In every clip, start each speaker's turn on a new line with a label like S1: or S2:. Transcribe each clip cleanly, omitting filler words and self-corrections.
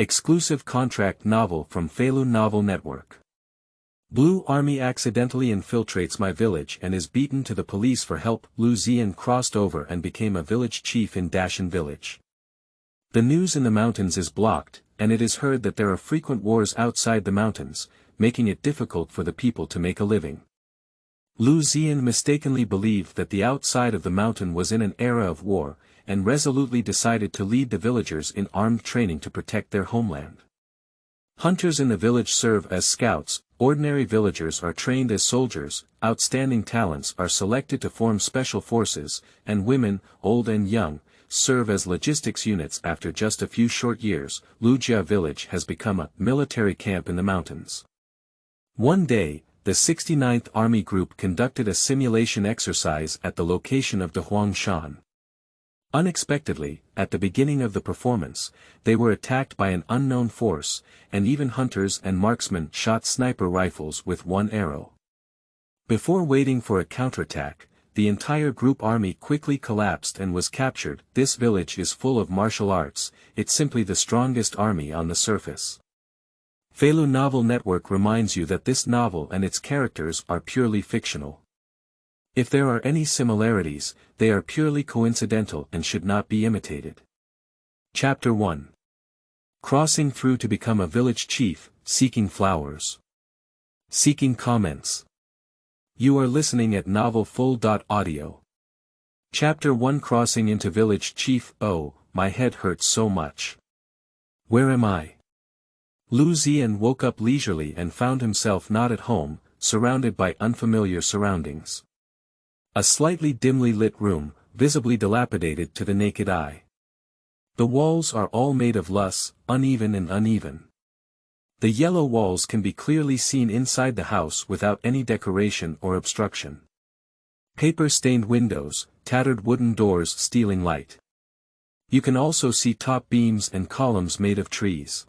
S1: Exclusive contract novel from Feilu Novel Network. Blue Army accidentally infiltrates my village and is beaten to the police for help. Lu Zi'an crossed over and became a village chief in Dashan Village. The news in the mountains is blocked, and it is heard that there are frequent wars outside the mountains, making it difficult for the people to make a living. Lu Zi'an mistakenly believed that the outside of the mountain was in an era of war, and resolutely decided to lead the villagers in armed training to protect their homeland. Hunters in the village serve as scouts, ordinary villagers are trained as soldiers, outstanding talents are selected to form special forces, and women, old and young, serve as logistics units. After just a few short years, Lujia Village has become a military camp in the mountains. One day, the 69th Army Group conducted a simulation exercise at the location of the Huang Shan. Unexpectedly, at the beginning of the performance, they were attacked by an unknown force, and even hunters and marksmen shot sniper rifles with one arrow. Before waiting for a counterattack, the entire group army quickly collapsed and was captured. This village is full of martial arts, it's simply the strongest army on the surface. Feilu Novel Network reminds you that this novel and its characters are purely fictional. If there are any similarities, they are purely coincidental and should not be imitated. Chapter 1. Crossing through to become a village chief, seeking flowers. Seeking comments. You are listening at novelfull.audio. Chapter 1. Crossing into village chief. Oh, my head hurts so much. Where am I? Lu Zi'an woke up leisurely and found himself not at home, surrounded by unfamiliar surroundings. A slightly dimly lit room, visibly dilapidated to the naked eye. The walls are all made of loess, uneven and uneven. The yellow walls can be clearly seen inside the house without any decoration or obstruction. Paper-stained windows, tattered wooden doors stealing light. You can also see top beams and columns made of trees.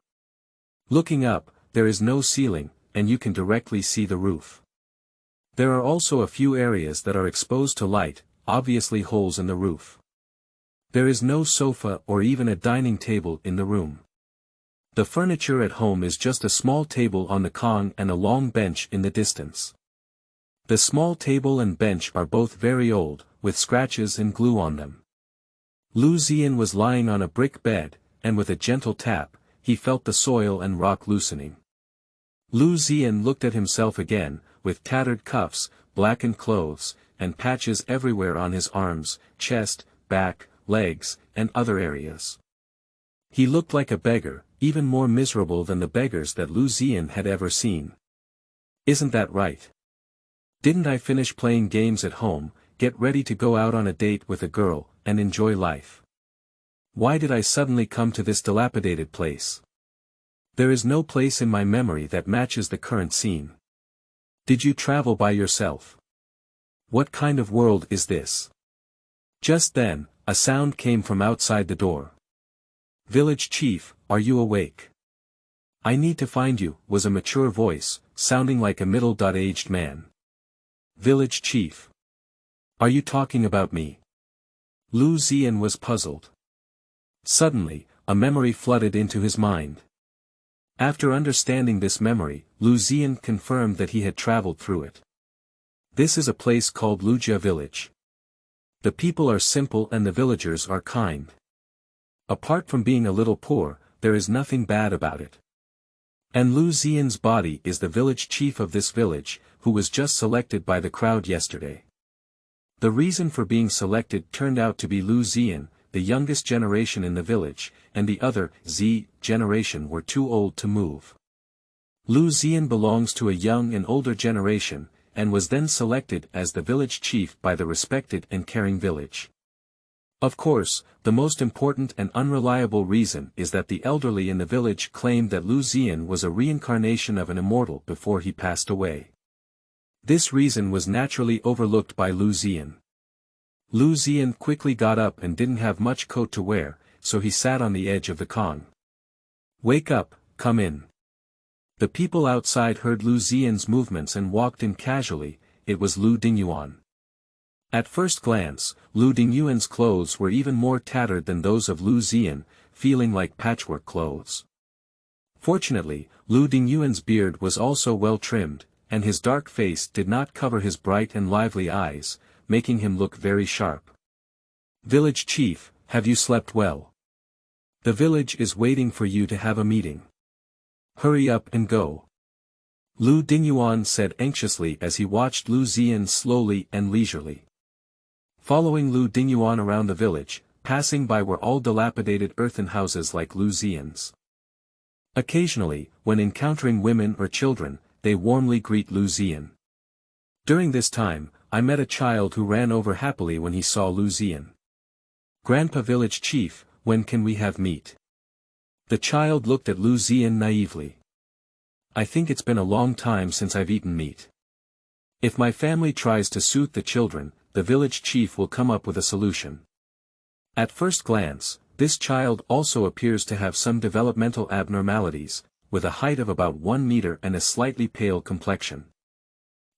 S1: Looking up, there is no ceiling, and you can directly see the roof. There are also a few areas that are exposed to light, obviously holes in the roof. There is no sofa or even a dining table in the room. The furniture at home is just a small table on the kong and a long bench in the distance. The small table and bench are both very old, with scratches and glue on them. Lu Zi'an was lying on a brick bed, and with a gentle tap, he felt the soil and rock loosening. Lu Zi'an looked at himself again, with tattered cuffs, blackened clothes, and patches everywhere on his arms, chest, back, legs, and other areas. He looked like a beggar, even more miserable than the beggars that Lu Zi'an had ever seen. Isn't that right? Didn't I finish playing games at home, get ready to go out on a date with a girl, and enjoy life? Why did I suddenly come to this dilapidated place? There is no place in my memory that matches the current scene. Did you travel by yourself? What kind of world is this? Just then, a sound came from outside the door. Village chief, are you awake? I need to find you, was a mature voice, sounding like a middle-aged man. Village chief. Are you talking about me? Lu Zi'an was puzzled. Suddenly, a memory flooded into his mind. After understanding this memory, Lu Zi'an confirmed that he had traveled through it. This is a place called Lujia Village. The people are simple and the villagers are kind. Apart from being a little poor, there is nothing bad about it. And Lu Zi'an's body is the village chief of this village, who was just selected by the crowd yesterday. The reason for being selected turned out to be Lu Zi'an, the youngest generation in the village, and the other, Z, generation were too old to move. Lu Zi'an belongs to a young and older generation, and was then selected as the village chief by the respected and caring village. Of course, the most important and unreliable reason is that the elderly in the village claimed that Lu Zi'an was a reincarnation of an immortal before he passed away. This reason was naturally overlooked by Lu Zi'an. Lu Zi'an quickly got up and didn't have much coat to wear, so he sat on the edge of the kong. Wake up, come in. The people outside heard Lu Zi'an's movements and walked in casually. It was Lu Dingyuan. At first glance, Lu Dingyuan's clothes were even more tattered than those of Lu Zi'an, feeling like patchwork clothes. Fortunately, Lu Dingyuan's beard was also well trimmed, and his dark face did not cover his bright and lively eyes, making him look very sharp. "Village chief, have you slept well? The village is waiting for you to have a meeting. Hurry up and go," Lu Dingyuan said anxiously as he watched Lu Zi'an slowly and leisurely. Following Lu Dingyuan around the village, passing by were all dilapidated earthen houses like Lu Zi'an's. Occasionally, when encountering women or children, they warmly greet Lu Zi'an. During this time, I met a child who ran over happily when he saw Lu Zi'an. "Grandpa Village Chief, when can we have meat?" The child looked at Lu Zi'an naively. "I think it's been a long time since I've eaten meat. If my family tries to soothe the children, the village chief will come up with a solution." At first glance, this child also appears to have some developmental abnormalities, with a height of about 1 meter and a slightly pale complexion.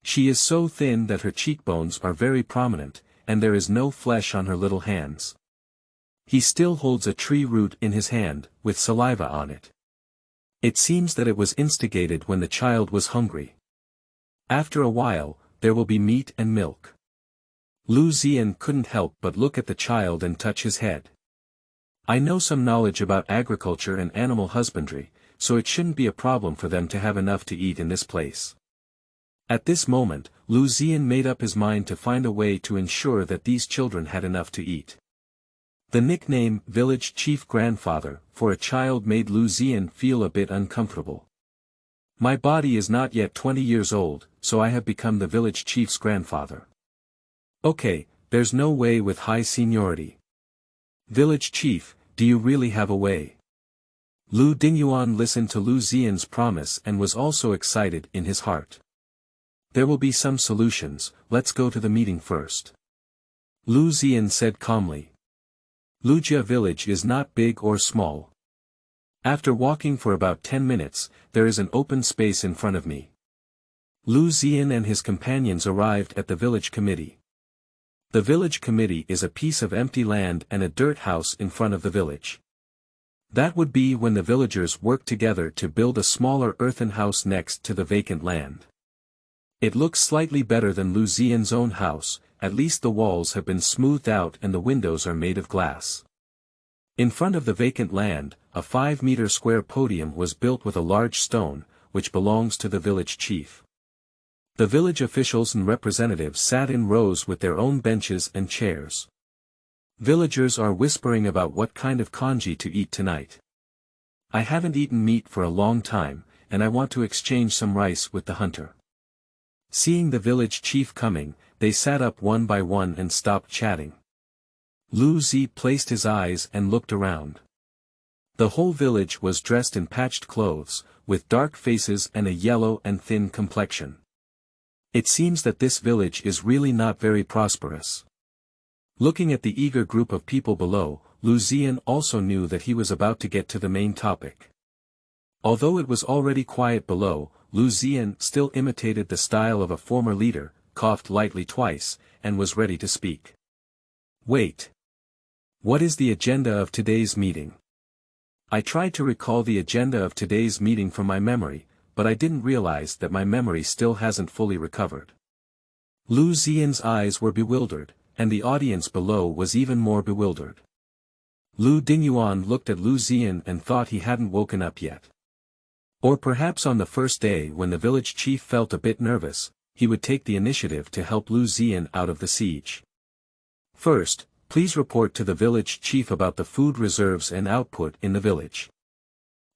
S1: She is so thin that her cheekbones are very prominent, and there is no flesh on her little hands. He still holds a tree root in his hand, with saliva on it. It seems that it was instigated when the child was hungry. After a while, there will be meat and milk. Lu Zi'an couldn't help but look at the child and touch his head. "I know some knowledge about agriculture and animal husbandry, so it shouldn't be a problem for them to have enough to eat in this place." At this moment, Lu Zi'an made up his mind to find a way to ensure that these children had enough to eat. The nickname "Village Chief Grandfather" for a child made Lu Zi'an feel a bit uncomfortable. "My body is not yet 20 years old, so I have become the village chief's grandfather." "Okay, there's no way with high seniority." "Village chief, do you really have a way?" Lu Dingyuan listened to Lu Zi'an's promise and was also excited in his heart. "There will be some solutions, let's go to the meeting first," Lu Zi'an said calmly. "Lujia Village is not big or small. After walking for about 10 minutes, there is an open space in front of me." Lu Zi'an and his companions arrived at the village committee. The village committee is a piece of empty land and a dirt house in front of the village. That would be when the villagers work together to build a smaller earthen house next to the vacant land. It looks slightly better than Lu Zi'an's own house, at least the walls have been smoothed out and the windows are made of glass. In front of the vacant land, a 5-meter square podium was built with a large stone, which belongs to the village chief. The village officials and representatives sat in rows with their own benches and chairs. Villagers are whispering about what kind of congee to eat tonight. "I haven't eaten meat for a long time, and I want to exchange some rice with the hunter." Seeing the village chief coming, they sat up one by one and stopped chatting. Lu Zi placed his eyes and looked around. The whole village was dressed in patched clothes, with dark faces and a yellow and thin complexion. It seems that this village is really not very prosperous. Looking at the eager group of people below, Lu Zi'an also knew that he was about to get to the main topic. Although it was already quiet below, Lu Zi'an still imitated the style of a former leader, coughed lightly twice, and was ready to speak. "Wait. What is the agenda of today's meeting?" I tried to recall the agenda of today's meeting from my memory, but I didn't realize that my memory still hasn't fully recovered. Lu Zi'an's eyes were bewildered, and the audience below was even more bewildered. Lu Dingyuan looked at Lu Zi'an and thought he hadn't woken up yet. Or perhaps on the first day when the village chief felt a bit nervous, he would take the initiative to help Lu Zi'an out of the siege. "First, please report to the village chief about the food reserves and output in the village."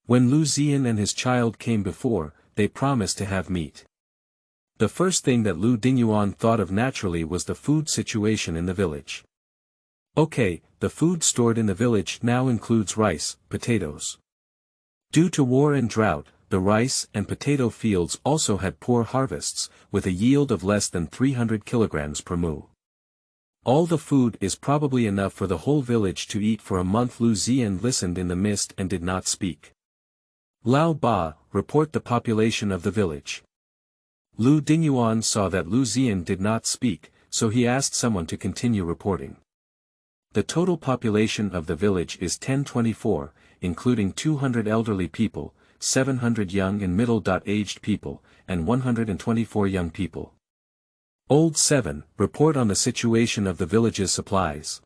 S1: When Lu Zi'an and his child came before, they promised to have meat. The first thing that Lu Dingyuan thought of naturally was the food situation in the village. Okay, the food stored in the village now includes rice, potatoes. Due to war and drought, the rice and potato fields also had poor harvests, with a yield of less than 300 kilograms per mu. All the food is probably enough for the whole village to eat for a month. Lu Zi'an listened in the mist and did not speak. "Lao Ba, report the population of the village." Lu Dingyuan saw that Lu Zi'an did not speak, so he asked someone to continue reporting. The total population of the village is 1024, including 200 elderly people, 700 young and middle-aged people, and 124 young people. Old 7, report on the situation of the village's supplies.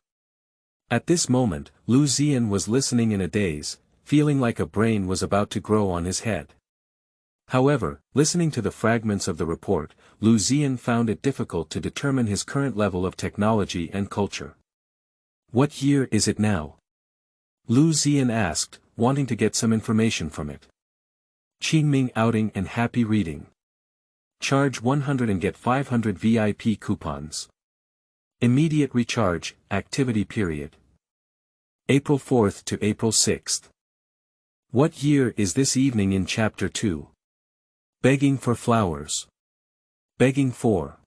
S1: At this moment, Lu Zi'an was listening in a daze, feeling like a brain was about to grow on his head. However, listening to the fragments of the report, Lu Zi'an found it difficult to determine his current level of technology and culture. What year is it now? Lu Zi'an asked, wanting to get some information from it. Qingming outing and happy reading. Charge 100 and get 500 VIP coupons. Immediate recharge, activity period. April 4th to April 6th. What year is this evening in Chapter 2? Begging for flowers. Begging for.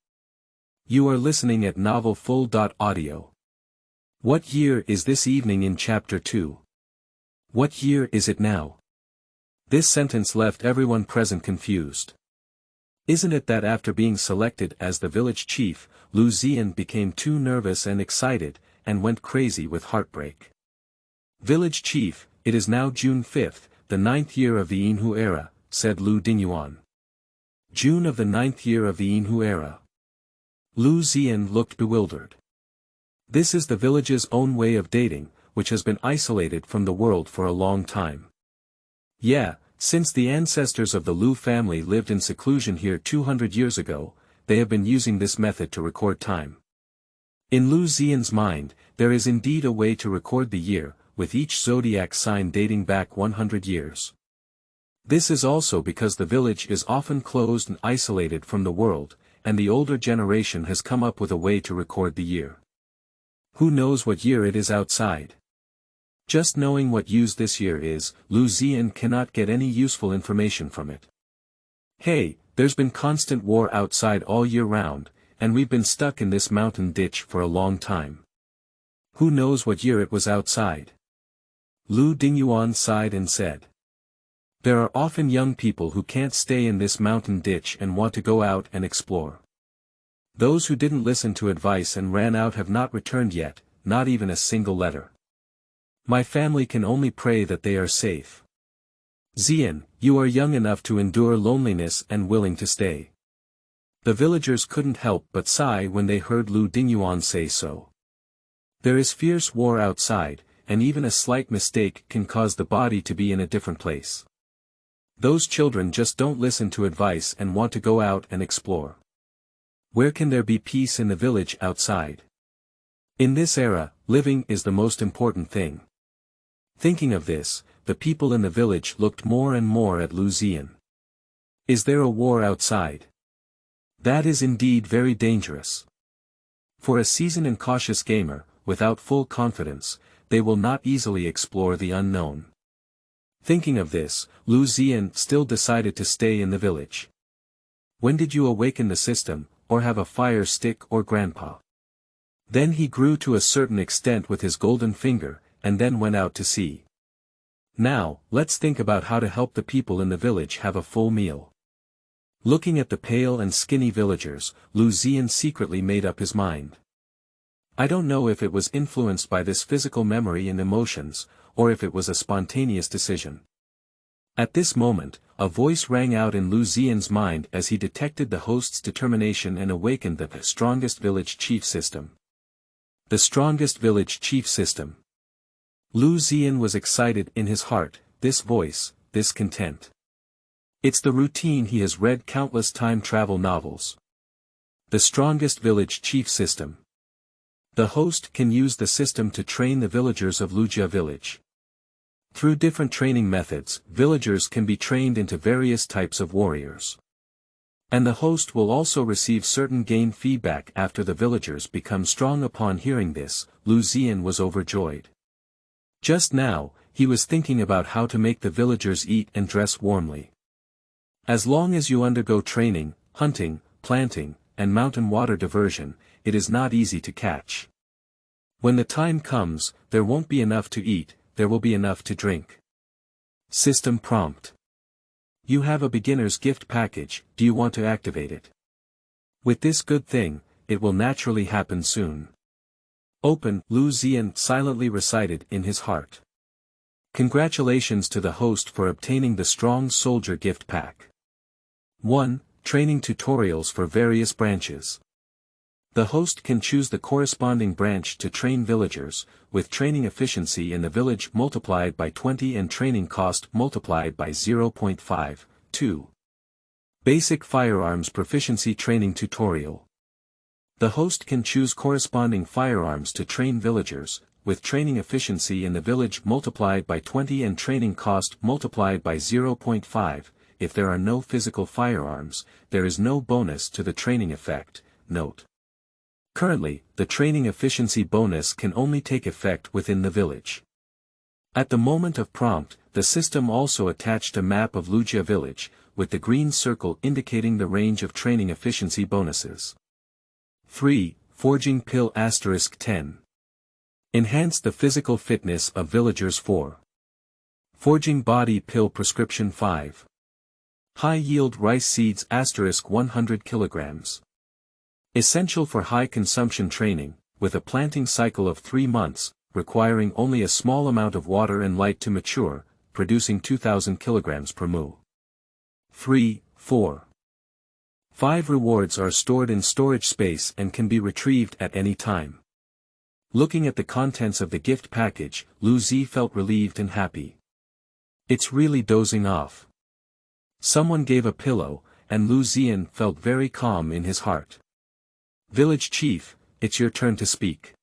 S1: You are listening at novelfull.audio. What year is this evening in Chapter 2? What year is it now? This sentence left everyone present confused. Isn't it that after being selected as the village chief, Lu Zi'an became too nervous and excited, and went crazy with heartbreak? Village chief, it is now June 5th, the 9th year of the Yinhu era, said Lu Dingyuan. June of the 9th year of the Yinhu era. Lu Zi'an looked bewildered. This is the village's own way of dating, which has been isolated from the world for a long time. Yeah, since the ancestors of the Lu family lived in seclusion here 200 years ago, they have been using this method to record time. In Lu Zi'an's mind, there is indeed a way to record the year, with each zodiac sign dating back 100 years. This is also because the village is often closed and isolated from the world, and the older generation has come up with a way to record the year. Who knows what year it is outside? Just knowing what use this year is, Lu Zi'an cannot get any useful information from it. Hey, there's been constant war outside all year round, and we've been stuck in this mountain ditch for a long time. Who knows what year it was outside? Lu Dingyuan sighed and said. There are often young people who can't stay in this mountain ditch and want to go out and explore. Those who didn't listen to advice and ran out have not returned yet, not even a single letter. My family can only pray that they are safe. Zi'an, you are young enough to endure loneliness and willing to stay. The villagers couldn't help but sigh when they heard Lu Dingyuan say so. There is fierce war outside, and even a slight mistake can cause the body to be in a different place. Those children just don't listen to advice and want to go out and explore. Where can there be peace in the village outside? In this era, living is the most important thing. Thinking of this, the people in the village looked more and more at Lu Zi'an. Is there a war outside? That is indeed very dangerous. For a seasoned and cautious gamer, without full confidence, they will not easily explore the unknown. Thinking of this, Lu Zi'an still decided to stay in the village. When did you awaken the system, or have a fire stick or grandpa? Then he grew to a certain extent with his golden finger, and then went out to sea. Now, let's think about how to help the people in the village have a full meal. Looking at the pale and skinny villagers, Lu Zi'an secretly made up his mind. I don't know if it was influenced by this physical memory and emotions, or if it was a spontaneous decision. At this moment, a voice rang out in Lu Zi'an's mind as he detected the host's determination and awakened the strongest village chief system. The strongest village chief system. Lu Zi'an was excited in his heart, this voice, this content. It's the routine he has read countless time travel novels. The strongest village chief system. The host can use the system to train the villagers of Lujia Village. Through different training methods, villagers can be trained into various types of warriors. And the host will also receive certain gain feedback after the villagers become strong. Upon hearing this, Lu Zi'an was overjoyed. Just now, he was thinking about how to make the villagers eat and dress warmly. As long as you undergo training, hunting, planting, and mountain water diversion, it is not easy to catch. When the time comes, there won't be enough to eat, there will be enough to drink. System prompt. You have a beginner's gift package, do you want to activate it? With this good thing, it will naturally happen soon. Open, Lu Zi'an silently recited in his heart. Congratulations to the host for obtaining the Strong Soldier gift pack. 1. Training tutorials for various branches. The host can choose the corresponding branch to train villagers, with training efficiency in the village multiplied by 20 and training cost multiplied by 0.5. 2. Basic Firearms Proficiency Training Tutorial. The host can choose corresponding firearms to train villagers, with training efficiency in the village multiplied by 20 and training cost multiplied by 0.5. If there are no physical firearms, there is no bonus to the training effect. Note: currently, the training efficiency bonus can only take effect within the village. At the moment of prompt, the system also attached a map of Lujia Village, with the green circle indicating the range of training efficiency bonuses. 3. Forging Pill *10. Enhance the physical fitness of villagers. 4. Forging Body Pill Prescription. 5. High-yield rice seeds *100 kilograms. Essential for high-consumption training, with a planting cycle of 3 months, requiring only a small amount of water and light to mature, producing 2,000 kilograms per mu. 3. 4. 5 rewards are stored in storage space and can be retrieved at any time. Looking at the contents of the gift package, Lu Zi felt relieved and happy. It's really dozing off. Someone gave a pillow, and Lu Zi'an felt very calm in his heart. Village Chief, it's your turn to speak.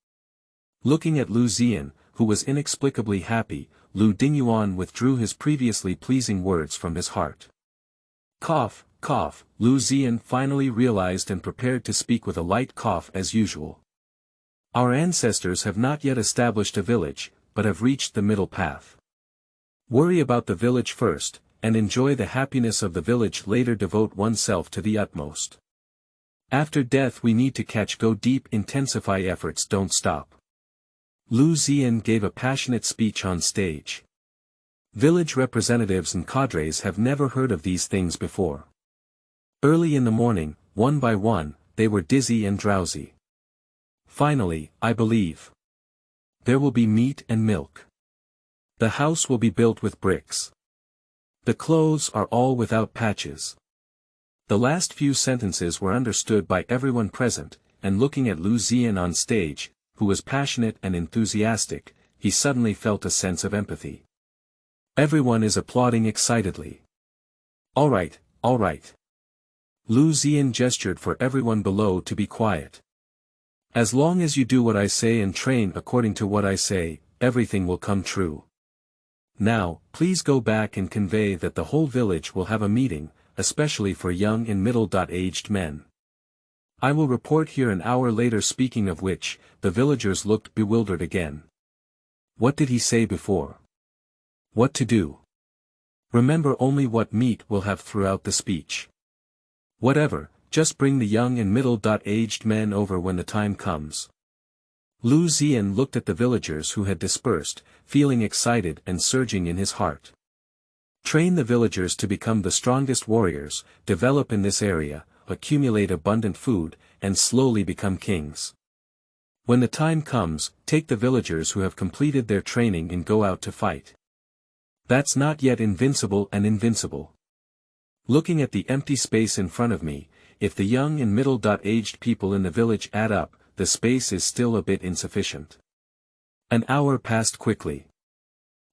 S1: Looking at Lu Zi'an, who was inexplicably happy, Lu Dingyuan withdrew his previously pleasing words from his heart. Cough, cough. Lu Zi'an finally realized and prepared to speak with a light cough as usual. Our ancestors have not yet established a village, but have reached the middle path. Worry about the village first, and enjoy the happiness of the village later. Devote oneself to the utmost. After death we need to go deep. Intensify efforts, don't stop. Lu Zi'an gave a passionate speech on stage. Village representatives and cadres have never heard of these things before. Early in the morning, one by one, they were dizzy and drowsy. Finally, I believe. There will be meat and milk. The house will be built with bricks. The clothes are all without patches. The last few sentences were understood by everyone present, and looking at Lu Zi'an on stage, who was passionate and enthusiastic, he suddenly felt a sense of empathy. Everyone is applauding excitedly. All right, all right. Lu Zi'an gestured for everyone below to be quiet. As long as you do what I say and train according to what I say, everything will come true. Now, please go back and convey that the whole village will have a meeting, especially for young and middle-aged men. I will report here an hour later. Speaking of which, the villagers looked bewildered again. What did he say before? What to do? Remember only what meat will have throughout the speech. Whatever, just bring the young and middle-aged men over when the time comes. Lu Zi'an looked at the villagers who had dispersed, feeling excited and surging in his heart. Train the villagers to become the strongest warriors, develop in this area, accumulate abundant food, and slowly become kings. When the time comes, take the villagers who have completed their training and go out to fight. That's not yet invincible and invincible. Looking at the empty space in front of me, if the young and middle-aged people in the village add up, the space is still a bit insufficient. An hour passed quickly.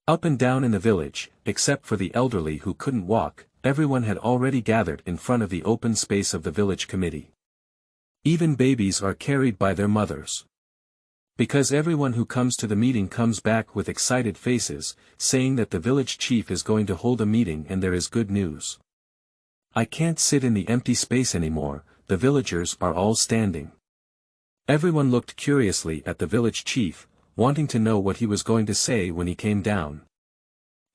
S1: Up and down in the village, except for the elderly who couldn't walk, everyone had already gathered in front of the open space of the village committee. Even babies are carried by their mothers. Because everyone who comes to the meeting comes back with excited faces, saying that the village chief is going to hold a meeting and there is good news. I can't sit in the empty space anymore. The villagers are all standing. Everyone looked curiously at the village chief, wanting to know what he was going to say when he came down.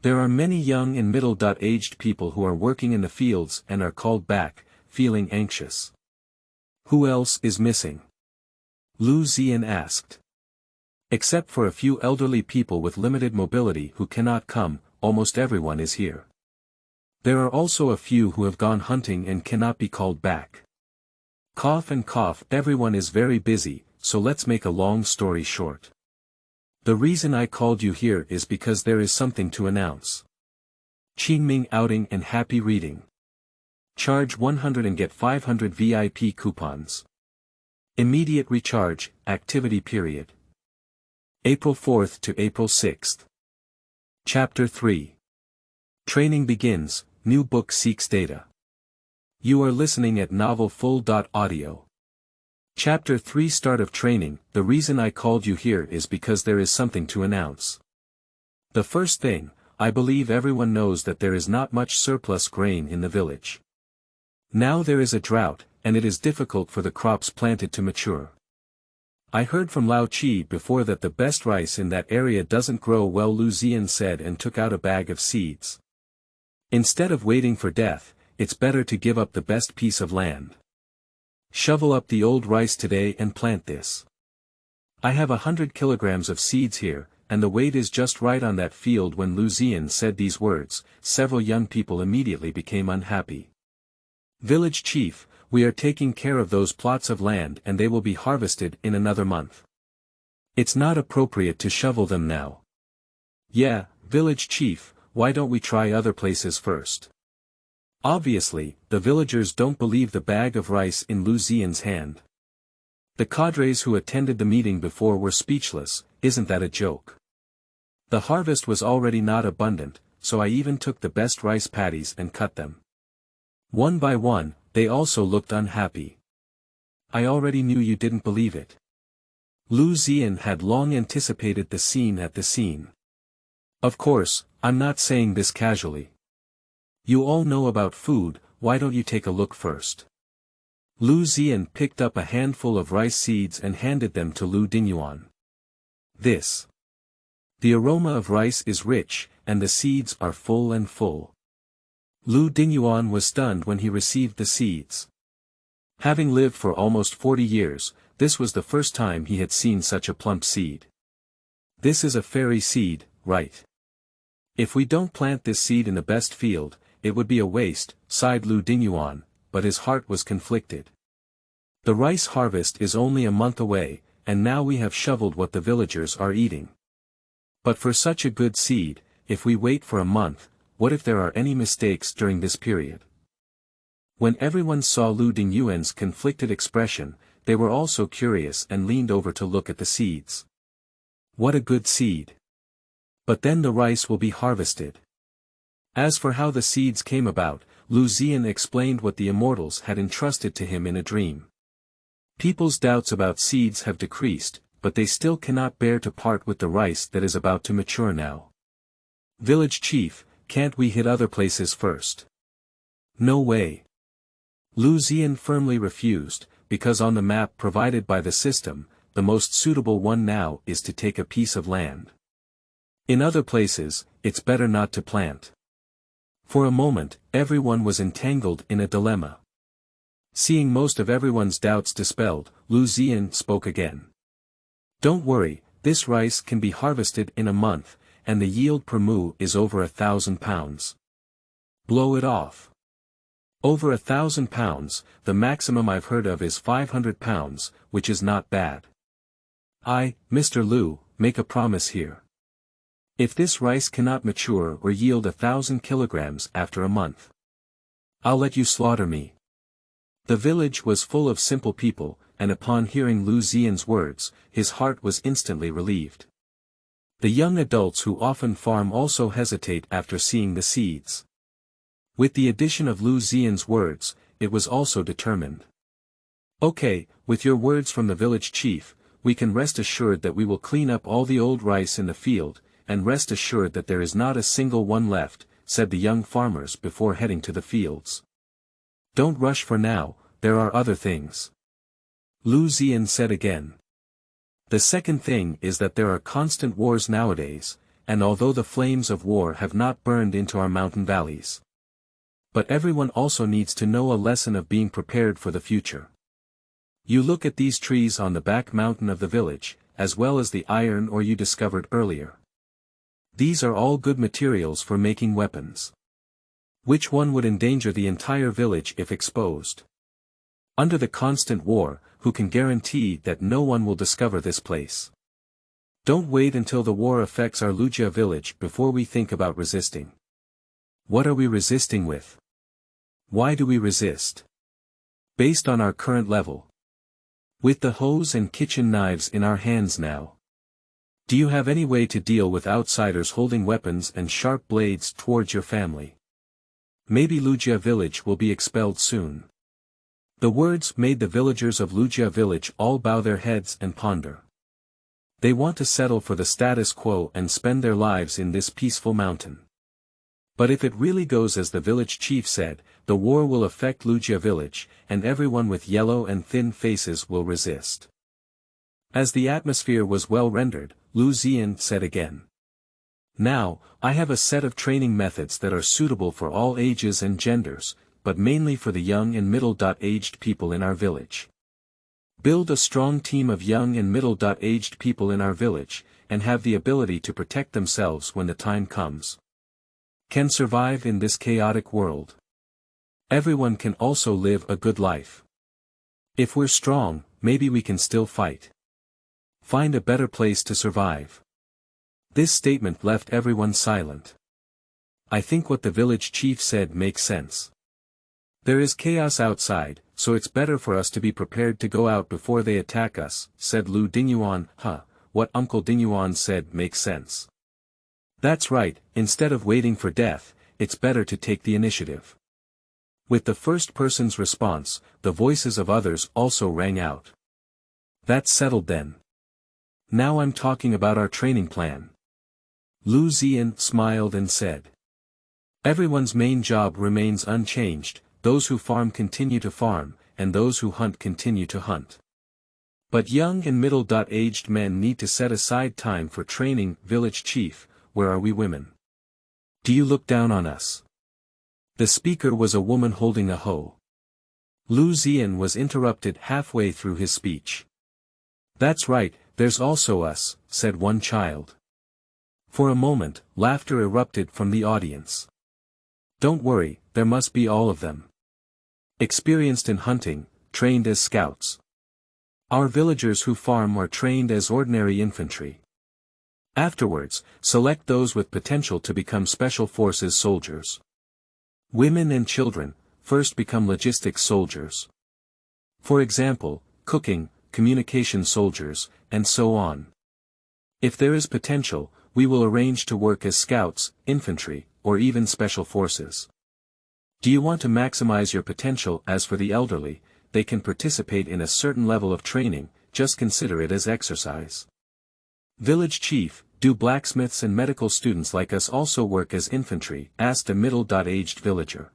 S1: There are many young and middle-aged people who are working in the fields and are called back, feeling anxious. Who else is missing? Lu Zi'an asked. Except for a few elderly people with limited mobility who cannot come, almost everyone is here. There are also a few who have gone hunting and cannot be called back. Cough and cough. Everyone is very busy, so let's make a long story short. The reason I called you here is because there is something to announce. Qingming outing and happy reading. Charge 100 and get 500 VIP coupons. Immediate recharge, activity period. April 4th to April 6th. Chapter 3. Training begins, new book seeks data. You are listening at novelfull.audio. Chapter 3 Start of Training. The reason I called you here is because there is something to announce. The first thing, I believe everyone knows that there is not much surplus grain in the village. Now there is a drought, and it is difficult for the crops planted to mature. I heard from Lao Qi before that the best rice in that area doesn't grow well, Lu Zi'an said, and took out a bag of seeds. Instead of waiting for death, it's better to give up the best piece of land. Shovel up the old rice today and plant this. I have 100 kilograms of seeds here, and the weight is just right on that field. When Lu Zi'an said these words, several young people immediately became unhappy. Village chief, we are taking care of those plots of land and they will be harvested in another month. It's not appropriate to shovel them now. Yeah, village chief, why don't we try other places first? Obviously, the villagers don't believe the bag of rice in Lu Zi'an's hand. The cadres who attended the meeting before were speechless. Isn't that a joke? The harvest was already not abundant, so I even took the best rice paddies and cut them. One by one, they also looked unhappy. I already knew you didn't believe it. Lu Zi'an had long anticipated the scene at the scene. Of course, I'm not saying this casually. You all know about food, why don't you take a look first? Lu Zi'an picked up a handful of rice seeds and handed them to Lu Dingyuan. This. The aroma of rice is rich, and the seeds are full and full. Lu Dingyuan was stunned when he received the seeds. Having lived for almost 40 years, this was the first time he had seen such a plump seed. This is a fairy seed, right? If we don't plant this seed in the best field, it would be a waste, sighed Lu Dingyuan, but his heart was conflicted. The rice harvest is only a month away, and now we have shoveled what the villagers are eating. But for such a good seed, if we wait for a month, what if there are any mistakes during this period? When everyone saw Lu Dingyuan's conflicted expression, they were also curious and leaned over to look at the seeds. What a good seed! But then the rice will be harvested. As for how the seeds came about, Lu Zi'an explained what the immortals had entrusted to him in a dream. People's doubts about seeds have decreased, but they still cannot bear to part with the rice that is about to mature now. Village chief, can't we hit other places first? No way. Lu Zi'an firmly refused, because on the map provided by the system, the most suitable one now is to take a piece of land. In other places, it's better not to plant. For a moment, everyone was entangled in a dilemma. Seeing most of everyone's doubts dispelled, Lu Zi'an spoke again. Don't worry, this rice can be harvested in a month, and the yield per mu is over 1,000 pounds. Blow it off. Over 1,000 pounds, the maximum I've heard of is 500 pounds, which is not bad. Mr. Lu, make a promise here. If this rice cannot mature or yield 1,000 kilograms after a month, I'll let you slaughter me. The village was full of simple people, and upon hearing Lu Zi'an's words, his heart was instantly relieved. The young adults who often farm also hesitate after seeing the seeds. With the addition of Lu Zi'an's words, it was also determined. Okay, with your words from the village chief, we can rest assured that we will clean up all the old rice in the field, and rest assured that there is not a single one left, said the young farmers before heading to the fields. Don't rush for now, there are other things. Lu Zi'an said again. The second thing is that there are constant wars nowadays, and although the flames of war have not burned into our mountain valleys, but everyone also needs to know a lesson of being prepared for the future. You look at these trees on the back mountain of the village, as well as the iron ore you discovered earlier. These are all good materials for making weapons. Which one would endanger the entire village if exposed? Under the constant war, who can guarantee that no one will discover this place? Don't wait until the war affects our Lujia village before we think about resisting. What are we resisting with? Why do we resist? Based on our current level. With the hose and kitchen knives in our hands now. Do you have any way to deal with outsiders holding weapons and sharp blades towards your family? Maybe Lujia village will be expelled soon. The words made the villagers of Lujia village all bow their heads and ponder. They want to settle for the status quo and spend their lives in this peaceful mountain. But if it really goes as the village chief said, the war will affect Lujia village, and everyone with yellow and thin faces will resist. As the atmosphere was well rendered, Lu Zi'an said again. Now, I have a set of training methods that are suitable for all ages and genders, but mainly for the young and middle-aged people in our village. Build a strong team of young and middle-aged people in our village, and have the ability to protect themselves when the time comes. Can survive in this chaotic world. Everyone can also live a good life. If we're strong, maybe we can still fight. Find a better place to survive. This statement left everyone silent. I think what the village chief said makes sense. There is chaos outside, so it's better for us to be prepared to go out before they attack us, said Lu Dingyuan. What Uncle Dingyuan said makes sense. That's right, instead of waiting for death, it's better to take the initiative. With the first person's response, the voices of others also rang out. That's settled then. Now I'm talking about our training plan. Lu Zi'an smiled and said. Everyone's main job remains unchanged, those who farm continue to farm, and those who hunt continue to hunt. But young and middle-aged men need to set aside time for training. Village chief, where are we women? Do you look down on us? The speaker was a woman holding a hoe. Lu Zi'an was interrupted halfway through his speech. That's right, there's also us, said one child. For a moment, laughter erupted from the audience. Don't worry, there must be all of them. Experienced in hunting, trained as scouts. Our villagers who farm are trained as ordinary infantry. Afterwards, select those with potential to become special forces soldiers. Women and children, first become logistics soldiers. For example, cooking, communication soldiers, and so on. If there is potential, we will arrange to work as scouts, infantry, or even special forces. Do you want to maximize your potential? As for the elderly, they can participate in a certain level of training, just consider it as exercise. Village chief, do blacksmiths and medical students like us also work as infantry? Asked a middle-aged villager.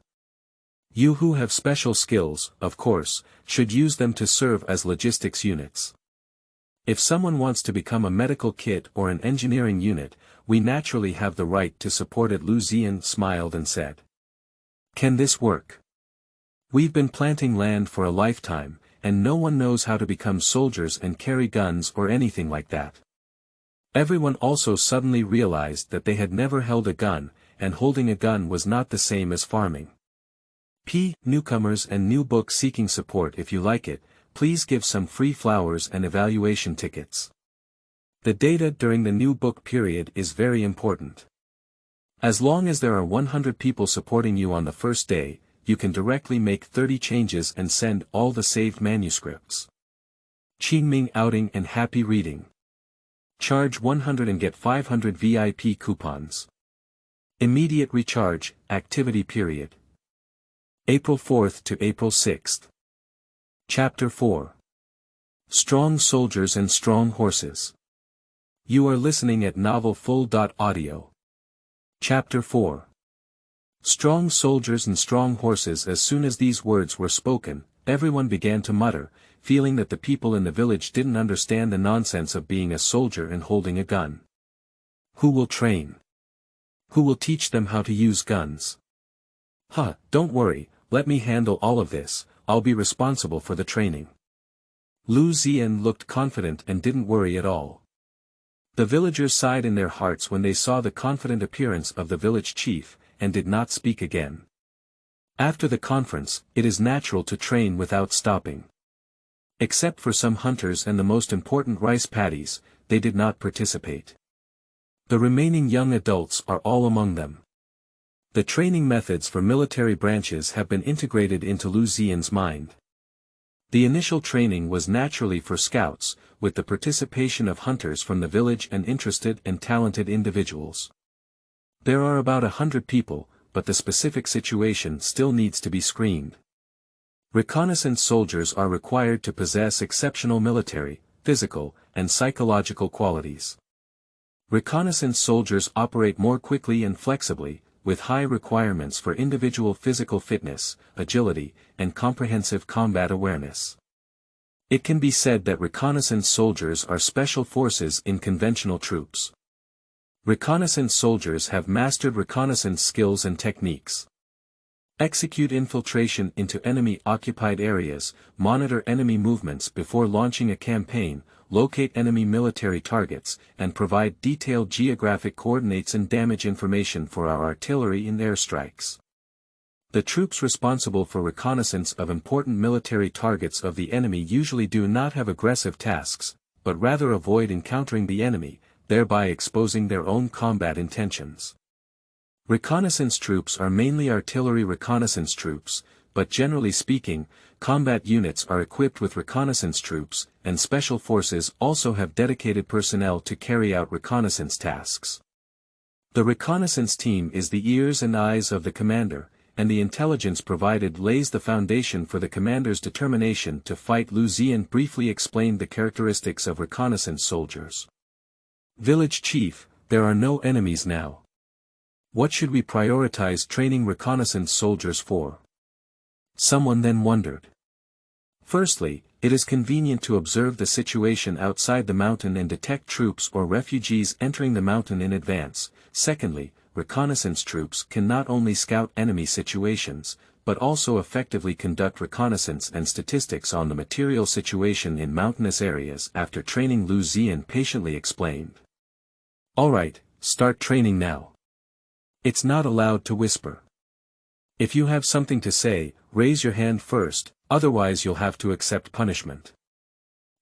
S1: You who have special skills, of course, should use them to serve as logistics units. If someone wants to become a medical kit or an engineering unit, we naturally have the right to support it. Lu Zi'an smiled and said. Can this work? We've been planting land for a lifetime, and no one knows how to become soldiers and carry guns or anything like that. Everyone also suddenly realized that they had never held a gun, and holding a gun was not the same as farming. Newcomers and new book seeking support. If you like it, please give some free flowers and evaluation tickets. The data during the new book period is very important. As long as there are 100 people supporting you on the first day, you can directly make 30 changes and send all the saved manuscripts. Qingming outing and happy reading. Charge 100 and get 500 VIP coupons. Immediate recharge, activity period. April 4th to April 6th. Chapter 4. Strong Soldiers and Strong Horses. You are listening at novelfull.audio. Chapter 4. Strong soldiers and strong horses. As soon as these words were spoken, everyone began to mutter, feeling that the people in the village didn't understand the nonsense of being a soldier and holding a gun. Who will train? Who will teach them how to use guns? Don't worry, let me handle all of this, I'll be responsible for the training. Lu Zi'an looked confident and didn't worry at all. The villagers sighed in their hearts when they saw the confident appearance of the village chief, and did not speak again. After the conference, it is natural to train without stopping. Except for some hunters and the most important rice paddies, they did not participate. The remaining young adults are all among them. The training methods for military branches have been integrated into Lu Zi'an's mind. The initial training was naturally for scouts, with the participation of hunters from the village and interested and talented individuals. There are about 100 people, but the specific situation still needs to be screened. Reconnaissance soldiers are required to possess exceptional military, physical, and psychological qualities. Reconnaissance soldiers operate more quickly and flexibly, with high requirements for individual physical fitness, agility, and comprehensive combat awareness. It can be said that reconnaissance soldiers are special forces in conventional troops. Reconnaissance soldiers have mastered reconnaissance skills and techniques. Execute infiltration into enemy-occupied areas, monitor enemy movements before launching a campaign, locate enemy military targets, and provide detailed geographic coordinates and damage information for our artillery in airstrikes. The troops responsible for reconnaissance of important military targets of the enemy usually do not have aggressive tasks, but rather avoid encountering the enemy, thereby exposing their own combat intentions. Reconnaissance troops are mainly artillery reconnaissance troops, but generally speaking, combat units are equipped with reconnaissance troops, and special forces also have dedicated personnel to carry out reconnaissance tasks. The reconnaissance team is the ears and eyes of the commander, and the intelligence provided lays the foundation for the commander's determination to fight. Lu Zi'an briefly explained the characteristics of reconnaissance soldiers. Village Chief, there are no enemies now. What should we prioritize training reconnaissance soldiers for? Someone then wondered. Firstly, it is convenient to observe the situation outside the mountain and detect troops or refugees entering the mountain in advance. Secondly, reconnaissance troops can not only scout enemy situations, but also effectively conduct reconnaissance and statistics on the material situation in mountainous areas. After training, Lu Zi'an patiently explained. Alright, start training now. It's not allowed to whisper. If you have something to say, raise your hand first, otherwise you'll have to accept punishment.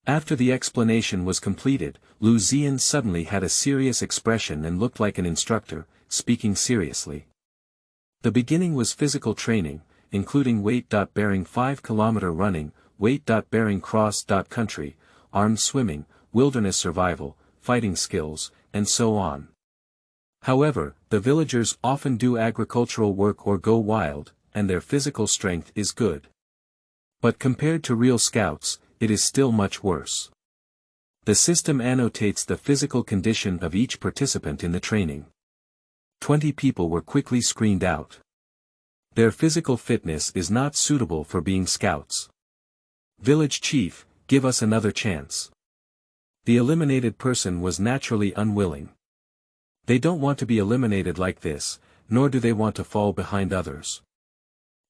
S1: After the explanation was completed, Lu Zi'an suddenly had a serious expression and looked like an instructor, speaking seriously. The beginning was physical training, including weight-bearing 5-kilometer running, weight-bearing cross-country, armed swimming, wilderness survival, fighting skills, and so on. However, the villagers often do agricultural work or go wild, and their physical strength is good. But compared to real scouts, it is still much worse. The system annotates the physical condition of each participant in the training. 20 people were quickly screened out. Their physical fitness is not suitable for being scouts. Village Chief, give us another chance. The eliminated person was naturally unwilling. They don't want to be eliminated like this, nor do they want to fall behind others.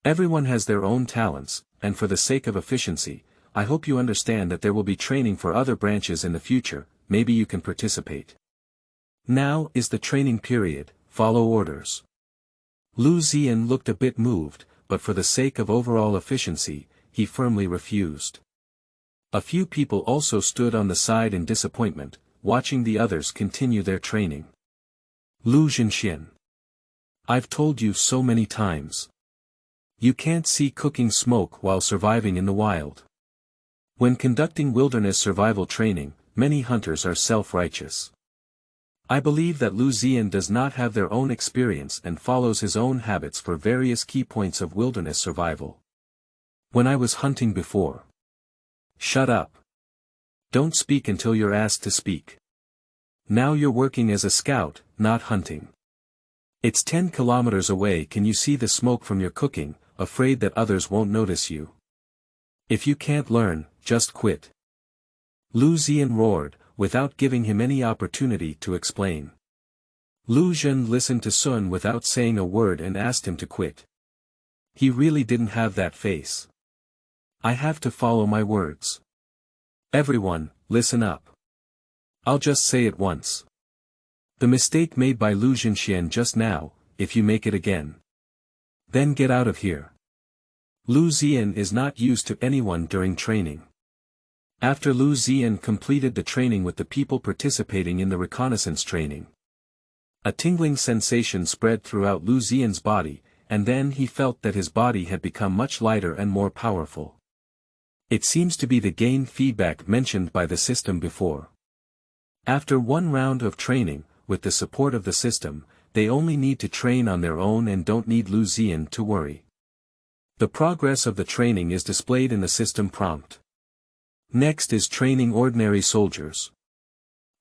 S1: Everyone has their own talents, and for the sake of efficiency, I hope you understand that there will be training for other branches in the future. Maybe you can participate. Now is the training period, follow orders. Lu Zi'an looked a bit moved, but for the sake of overall efficiency, he firmly refused. A few people also stood on the side in disappointment, watching the others continue their training. Lu Zi'an. I've told you so many times. You can't see cooking smoke while surviving in the wild. When conducting wilderness survival training, many hunters are self-righteous. I believe that Lu Zi'an does not have their own experience and follows his own habits for various key points of wilderness survival. When I was hunting before. Shut up. Don't speak until you're asked to speak. Now you're working as a scout, not hunting. It's 10 kilometers away. Can you see the smoke from your cooking, afraid that others won't notice you? If you can't learn, just quit. Lu Zi'an roared, without giving him any opportunity to explain. Lu Zi'an listened to Sun without saying a word and asked him to quit. He really didn't have that face. I have to follow my words. Everyone, listen up. I'll just say it once. The mistake made by Lu Zi'an just now, if you make it again, then get out of here. Lu Zi'an is not used to anyone during training. After Lu Zi'an completed the training with the people participating in the reconnaissance training, a tingling sensation spread throughout Lu Zi'an's body, and then he felt that his body had become much lighter and more powerful. It seems to be the gain feedback mentioned by the system before. After one round of training, with the support of the system, they only need to train on their own and don't need Lu Zi'an to worry. The progress of the training is displayed in the system prompt. Next is training ordinary soldiers.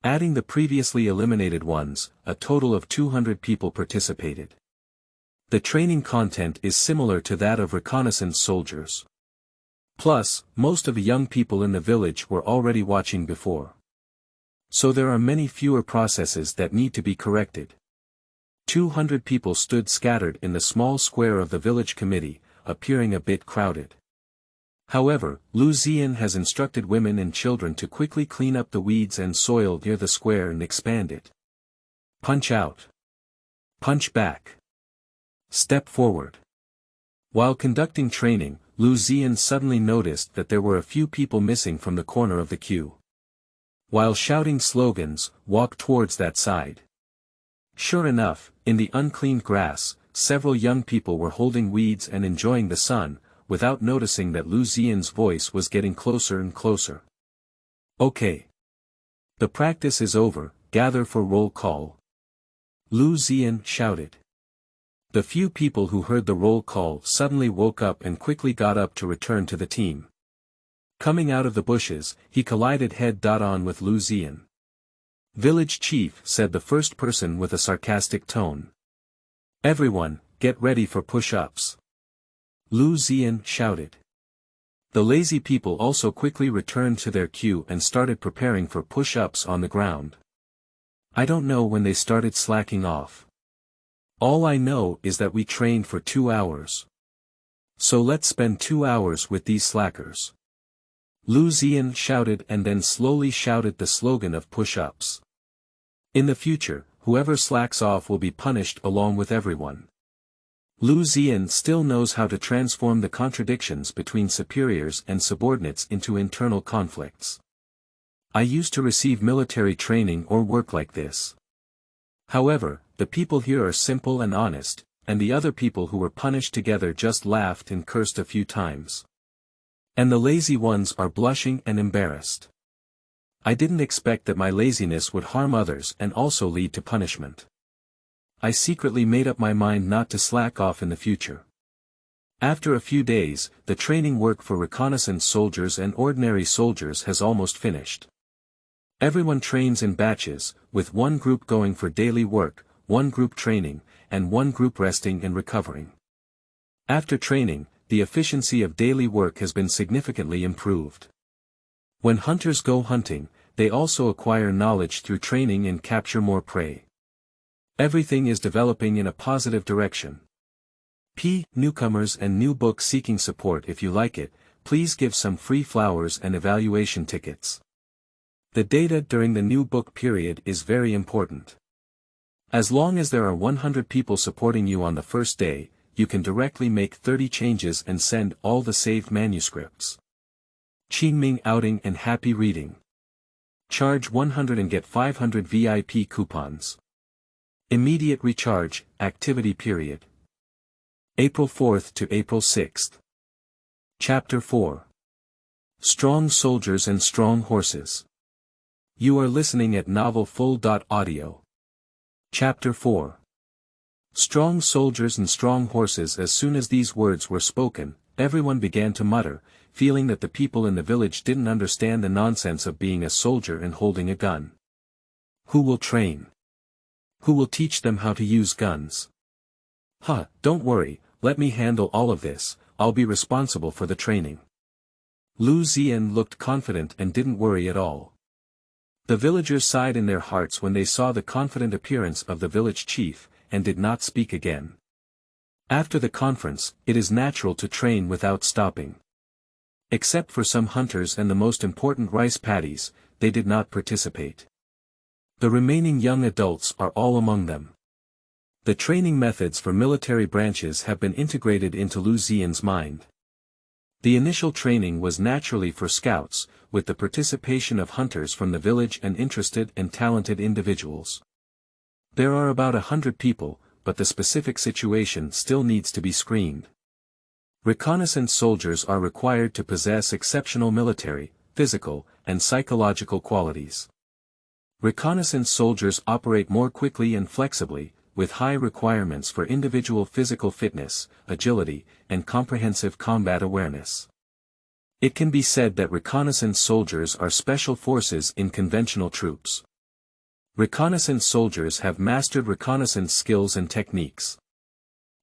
S1: Adding the previously eliminated ones, a total of 200 people participated. The training content is similar to that of reconnaissance soldiers. Plus, most of the young people in the village were already watching before. So there are many fewer processes that need to be corrected. 200 people stood scattered in the small square of the village committee, appearing a bit crowded. However, Lu Zi'an has instructed women and children to quickly clean up the weeds and soil near the square and expand it. Punch out. Punch back. Step forward. While conducting training, Lu Zi'an suddenly noticed that there were a few people missing from the corner of the queue. While shouting slogans, walk towards that side. Sure enough, in the uncleaned grass, several young people were holding weeds and enjoying the sun, without noticing that Lu Zi'an's voice was getting closer and closer. Okay. The practice is over, gather for roll call. Lu Zi'an shouted. The few people who heard the roll call suddenly woke up and quickly got up to return to the team. Coming out of the bushes, he collided head-on with Lu Zi'an. Village chief, said the first person with a sarcastic tone. Everyone, get ready for push-ups. Lu Zi'an shouted. The lazy people also quickly returned to their queue and started preparing for push-ups on the ground. I don't know when they started slacking off. All I know is that we trained for 2 hours. So let's spend 2 hours with these slackers. Lu Zi'an shouted and then slowly shouted the slogan of push-ups. In the future, whoever slacks off will be punished along with everyone. Lu Zi'an still knows how to transform the contradictions between superiors and subordinates into internal conflicts. I used to receive military training or work like this. However, the people here are simple and honest, and the other people who were punished together just laughed and cursed a few times. And the lazy ones are blushing and embarrassed. I didn't expect that my laziness would harm others and also lead to punishment. I secretly made up my mind not to slack off in the future. After a few days, the training work for reconnaissance soldiers and ordinary soldiers has almost finished. Everyone trains in batches, with one group going for daily work, one group training, and one group resting and recovering. After training, the efficiency of daily work has been significantly improved. When hunters go hunting, they also acquire knowledge through training and capture more prey. Everything is developing in a positive direction. Newcomers and new book seeking support. If you like it, please give some free flowers and evaluation tickets. The data during the new book period is very important. As long as there are 100 people supporting you on the first day, you can directly make 30 changes and send all the saved manuscripts. Qingming outing and happy reading. Charge 100 and get 500 VIP coupons. Immediate recharge, activity period. April 4th to April 6th. Chapter 4. Strong Soldiers and Strong Horses. You are listening at novelfull.audio. Chapter 4. Strong soldiers and strong horses. As soon as these words were spoken, everyone began to mutter, feeling that the people in the village didn't understand the nonsense of being a soldier and holding a gun. Who will train? Who will teach them how to use guns? Don't worry, let me handle all of this, I'll be responsible for the training. Lu Zi'an looked confident and didn't worry at all. The villagers sighed in their hearts when they saw the confident appearance of the village chief, and did not speak again. After the conference, it is natural to train without stopping. Except for some hunters and the most important rice paddies, they did not participate. The remaining young adults are all among them. The training methods for military branches have been integrated into Lu Zi'an's mind. The initial training was naturally for scouts, with the participation of hunters from the village and interested and talented individuals. There are about 100 people, but the specific situation still needs to be screened. Reconnaissance soldiers are required to possess exceptional military, physical, and psychological qualities. Reconnaissance soldiers operate more quickly and flexibly, with high requirements for individual physical fitness, agility, and comprehensive combat awareness. It can be said that reconnaissance soldiers are special forces in conventional troops. Reconnaissance soldiers have mastered reconnaissance skills and techniques.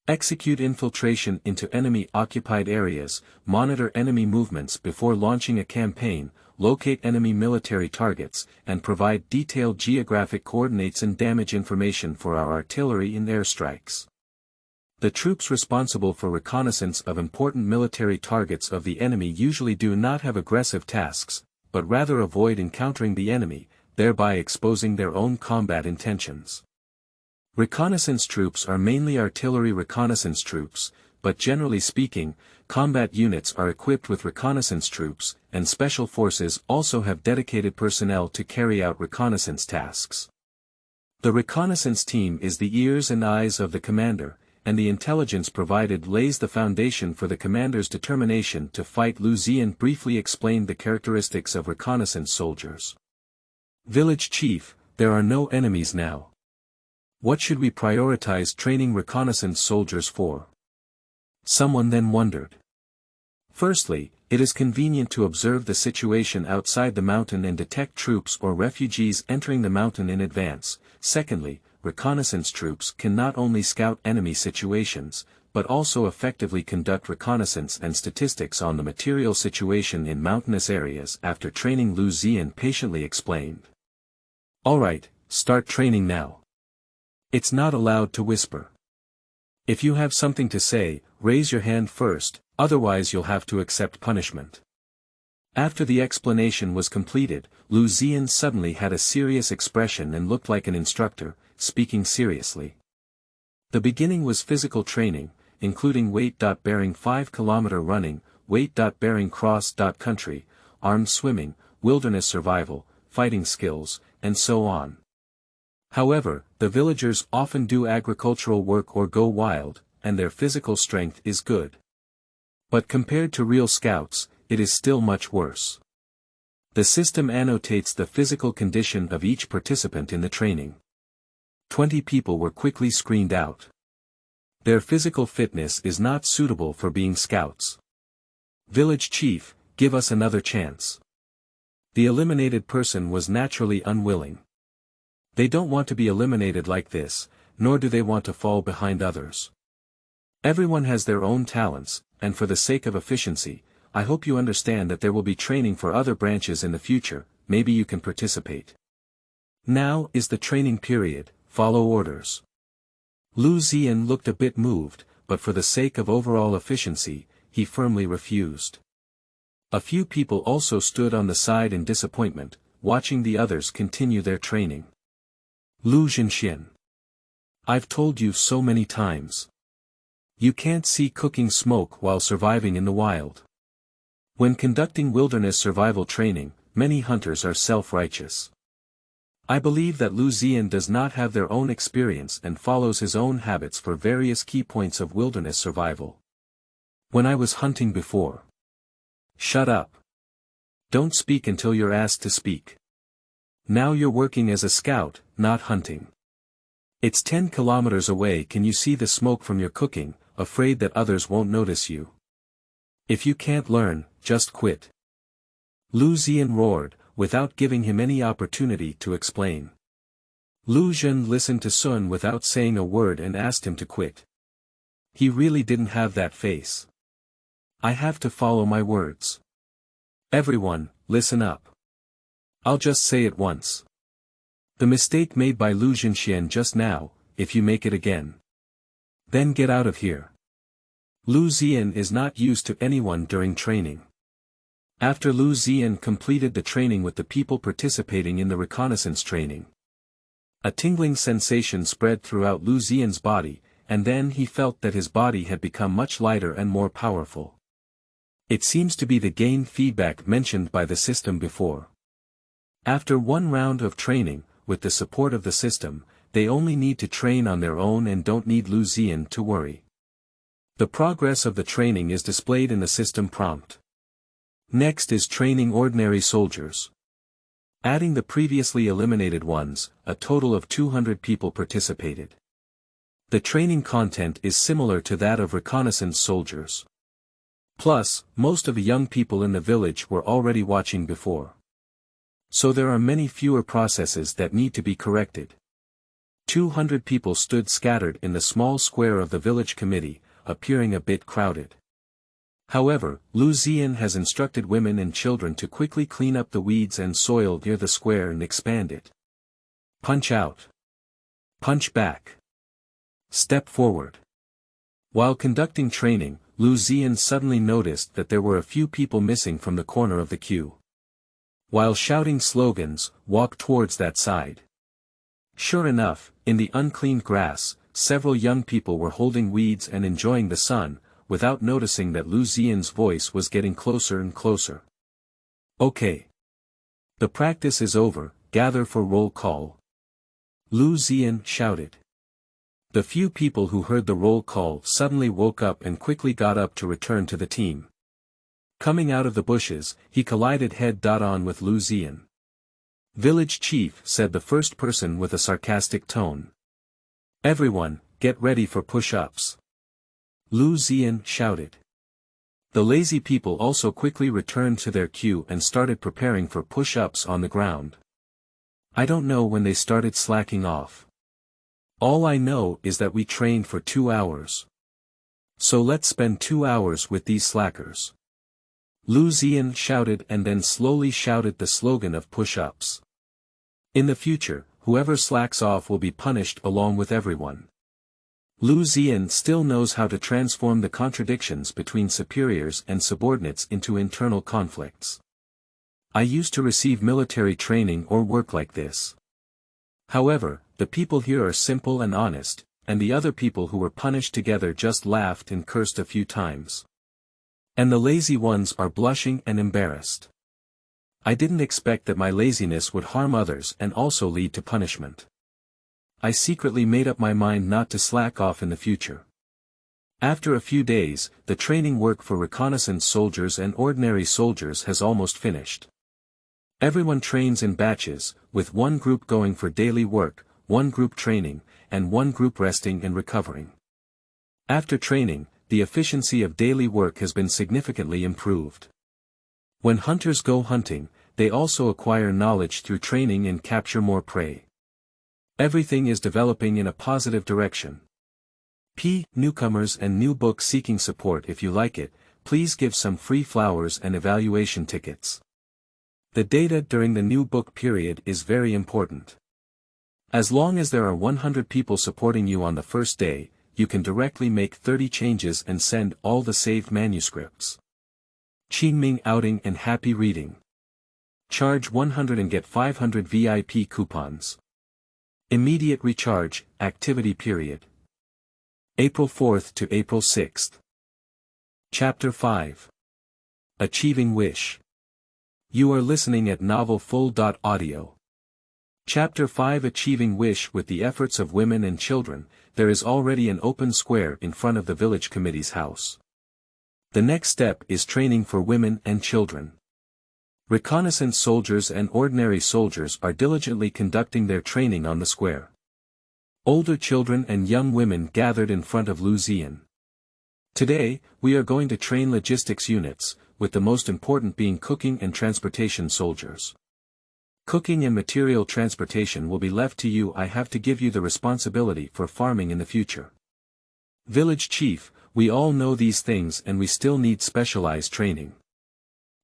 S1: Execute infiltration into enemy-occupied areas, monitor enemy movements before launching a campaign, locate enemy military targets, and provide detailed geographic coordinates and damage information for our artillery in airstrikes. The troops responsible for reconnaissance of important military targets of the enemy usually do not have aggressive tasks, but rather avoid encountering the enemy, thereby exposing their own combat intentions. Reconnaissance troops are mainly artillery reconnaissance troops, but generally speaking, combat units are equipped with reconnaissance troops, and special forces also have dedicated personnel to carry out reconnaissance tasks. The reconnaissance team is the ears and eyes of the commander, and the intelligence provided lays the foundation for the commander's determination to fight. Lu Zi'an briefly explained the characteristics of reconnaissance soldiers. Village Chief, there are no enemies now. What should we prioritize training reconnaissance soldiers for? Someone then wondered. Firstly, it is convenient to observe the situation outside the mountain and detect troops or refugees entering the mountain in advance. Secondly, reconnaissance troops can not only scout enemy situations, but also effectively conduct reconnaissance and statistics on the material situation in mountainous areas. After training, Lu Zi'an patiently explained. Alright, start training now. It's not allowed to whisper. If you have something to say, raise your hand first, otherwise you'll have to accept punishment. After the explanation was completed, Lu Zi'an suddenly had a serious expression and looked like an instructor, speaking seriously. The beginning was physical training, including weight-bearing 5-kilometer running, weight-bearing cross-country, armed swimming, wilderness survival, fighting skills, and so on. However, the villagers often do agricultural work or go wild, and their physical strength is good. But compared to real scouts, it is still much worse. The system annotates the physical condition of each participant in the training. 20 people were quickly screened out. Their physical fitness is not suitable for being scouts. Village Chief, give us another chance. The eliminated person was naturally unwilling. They don't want to be eliminated like this, nor do they want to fall behind others. Everyone has their own talents, and for the sake of efficiency, I hope you understand that there will be training for other branches in the future. Maybe you can participate. Now is the training period, follow orders. Lu Zi'an looked a bit moved, but for the sake of overall efficiency, he firmly refused. A few people also stood on the side in disappointment, watching the others continue their training. Lu Zi'an. I've told you so many times. You can't see cooking smoke while surviving in the wild. When conducting wilderness survival training, many hunters are self-righteous. I believe that Lu Zi'an does not have their own experience and follows his own habits for various key points of wilderness survival. When I was hunting before. Shut up. Don't speak until you're asked to speak. Now you're working as a scout, not hunting. It's 10 kilometers away. Can you see the smoke from your cooking, afraid that others won't notice you? If you can't learn, just quit. Lu Zi'an roared, without giving him any opportunity to explain. Lu Zi'an listened to Sun without saying a word and asked him to quit. He really didn't have that face. I have to follow my words. Everyone, listen up. I'll just say it once. The mistake made by Lu Zi'an just now, if you make it again, then get out of here. Lu Zi'an is not used to anyone during training. After Lu Zi'an completed the training with the people participating in the reconnaissance training, a tingling sensation spread throughout Lu Zi'an's body, and then he felt that his body had become much lighter and more powerful. It seems to be the gain feedback mentioned by the system before. After one round of training, with the support of the system, they only need to train on their own and don't need Lu Zi'an to worry. The progress of the training is displayed in the system prompt. Next is training ordinary soldiers. Adding the previously eliminated ones, a total of 200 people participated. The training content is similar to that of reconnaissance soldiers. Plus, most of the young people in the village were already watching before. So there are many fewer processes that need to be corrected. 200 people stood scattered in the small square of the village committee, appearing a bit crowded. However, Lu Zi'an has instructed women and children to quickly clean up the weeds and soil near the square and expand it. Punch out. Punch back. Step forward. While conducting training, Lu Zi'an suddenly noticed that there were a few people missing from the corner of the queue. While shouting slogans, walk towards that side. Sure enough, in the uncleaned grass, several young people were holding weeds and enjoying the sun, without noticing that Lu Zi'an's voice was getting closer and closer. Okay. The practice is over, gather for roll call. Lu Zi'an shouted. The few people who heard the roll call suddenly woke up and quickly got up to return to the team. Coming out of the bushes, he collided head-on with Lu Zi'an. Village chief, said the first person with a sarcastic tone. Everyone, get ready for push-ups. Lu Zi'an shouted. The lazy people also quickly returned to their queue and started preparing for push-ups on the ground. I don't know when they started slacking off. All I know is that we trained for 2 hours. So let's spend 2 hours with these slackers. Lu Zi'an shouted and then slowly shouted the slogan of push-ups. In the future, whoever slacks off will be punished along with everyone. Lu Zi'an still knows how to transform the contradictions between superiors and subordinates into internal conflicts. I used to receive military training or work like this. However, the people here are simple and honest, and the other people who were punished together just laughed and cursed a few times. And the lazy ones are blushing and embarrassed. I didn't expect that my laziness would harm others and also lead to punishment. I secretly made up my mind not to slack off in the future. After a few days, the training work for reconnaissance soldiers and ordinary soldiers has almost finished. Everyone trains in batches, with one group going for daily work, one group training, and one group resting and recovering. After training, the efficiency of daily work has been significantly improved. When hunters go hunting, they also acquire knowledge through training and capture more prey. Everything is developing in a positive direction. Newcomers and new book seeking support. If you like it, please give some free flowers and evaluation tickets. The data during the new book period is very important. As long as there are 100 people supporting you on the first day, you can directly make 30 changes and send all the saved manuscripts. Qingming outing and happy reading. Charge 100 and get 500 VIP coupons. Immediate recharge, activity period. April 4th to April 6th. Chapter 5. Achieving Wish. You are listening at novelfull.audio. Chapter 5. Achieving Wish. With the efforts of women and children, there is already an open square in front of the village committee's house. The next step is training for women and children. Reconnaissance soldiers and ordinary soldiers are diligently conducting their training on the square. Older children and young women gathered in front of Lu Zi'an. Today, we are going to train logistics units, with the most important being cooking and transportation soldiers. Cooking and material transportation will be left to you. I have to give you the responsibility for farming in the future. Village chief, we all know these things and we still need specialized training.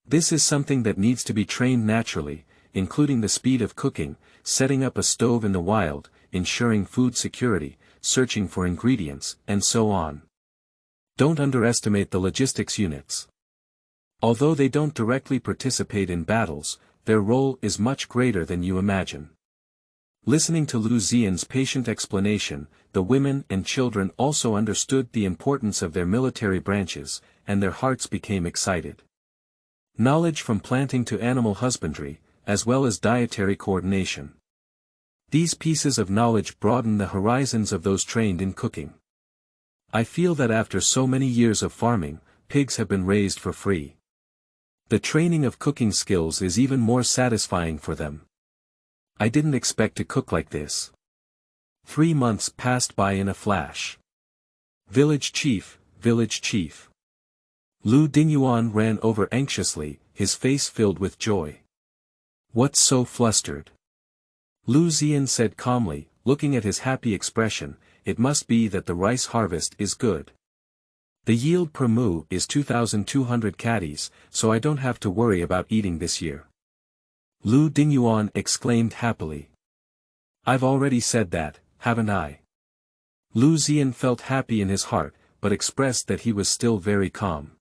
S1: This is something that needs to be trained naturally, including the speed of cooking, setting up a stove in the wild, ensuring food security, searching for ingredients, and so on. Don't underestimate the logistics units. Although they don't directly participate in battles, their role is much greater than you imagine. Listening to Lu Zi'an's patient explanation, the women and children also understood the importance of their military branches, and their hearts became excited. Knowledge from planting to animal husbandry, as well as dietary coordination. These pieces of knowledge broaden the horizons of those trained in cooking. I feel that after so many years of farming, pigs have been raised for free. The training of cooking skills is even more satisfying for them. I didn't expect to cook like this. 3 months passed by in a flash. Village chief, village chief. Lu Dingyuan ran over anxiously, his face filled with joy. What's so flustered? Lu Zi'an said calmly, looking at his happy expression, it must be that the rice harvest is good. The yield per mu is 2,200 caddies, so I don't have to worry about eating this year. Lu Dingyuan exclaimed happily. I've already said that, haven't I? Lu Zi'an felt happy in his heart, but expressed that he was still very calm.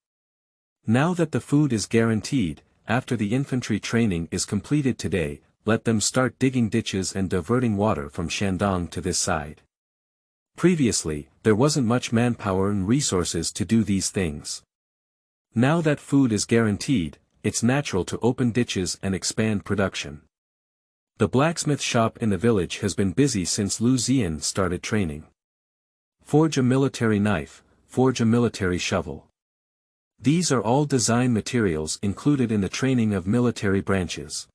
S1: Now that the food is guaranteed, after the infantry training is completed today, let them start digging ditches and diverting water from Shandong to this side. Previously, there wasn't much manpower and resources to do these things. Now that food is guaranteed, it's natural to open ditches and expand production. The blacksmith shop in the village has been busy since Lu Zi'an started training. Forge a military knife, forge a military shovel. These are all design materials included in the training of military branches.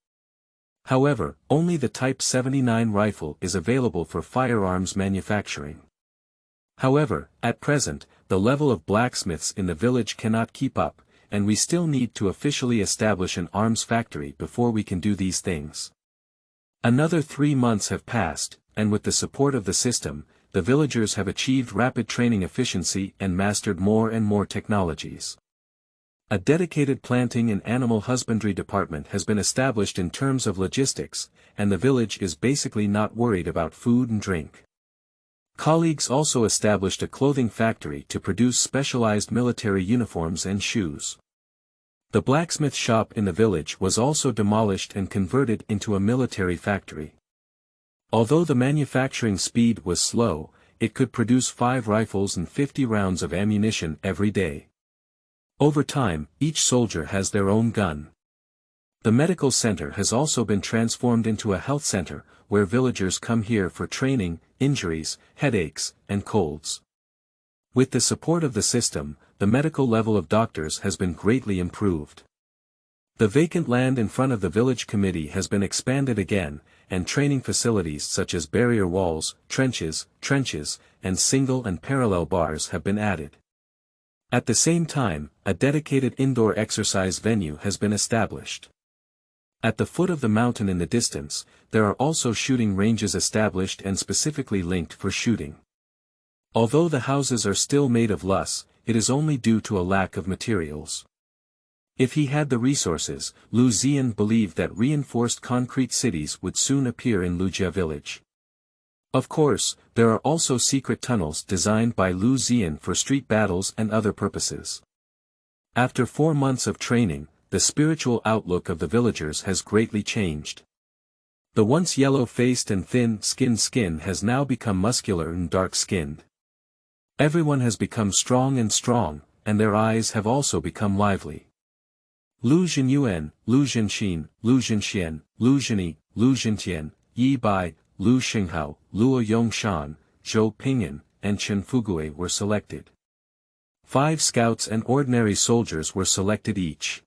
S1: However, only the Type 79 rifle is available for firearms manufacturing. However, at present, the level of blacksmiths in the village cannot keep up, and we still need to officially establish an arms factory before we can do these things. Another 3 months have passed, and with the support of the system, the villagers have achieved rapid training efficiency and mastered more and more technologies. A dedicated planting and animal husbandry department has been established in terms of logistics, and the village is basically not worried about food and drink. Colleagues also established a clothing factory to produce specialized military uniforms and shoes. The blacksmith shop in the village was also demolished and converted into a military factory. Although the manufacturing speed was slow, it could produce 5 rifles and 50 rounds of ammunition every day. Over time, each soldier has their own gun. The medical center has also been transformed into a health center, where villagers come here for training, injuries, headaches, and colds. With the support of the system, the medical level of doctors has been greatly improved. The vacant land in front of the village committee has been expanded again, and training facilities such as barrier walls, trenches, and single and parallel bars have been added. At the same time, a dedicated indoor exercise venue has been established. At the foot of the mountain in the distance, there are also shooting ranges established and specifically linked for shooting. Although the houses are still made of loess, it is only due to a lack of materials. If he had the resources, Lu Zi'an believed that reinforced concrete cities would soon appear in Lujia Village. Of course, there are also secret tunnels designed by Lu Zi'an for street battles and other purposes. After 4 months of training, the spiritual outlook of the villagers has greatly changed. The once yellow-faced and thin-skinned skin has now become muscular and dark-skinned. Everyone has become strong, and their eyes have also become lively. Lu Zi'an, Lu Zi'an, Lu Zi'an, Lu Zi'an, Lu Zi'an, Yi Bai, Lu Xinghao, Luo Yongshan, Zhou Pingyan, and Chen Fugui were selected. 5 scouts and ordinary soldiers were selected each.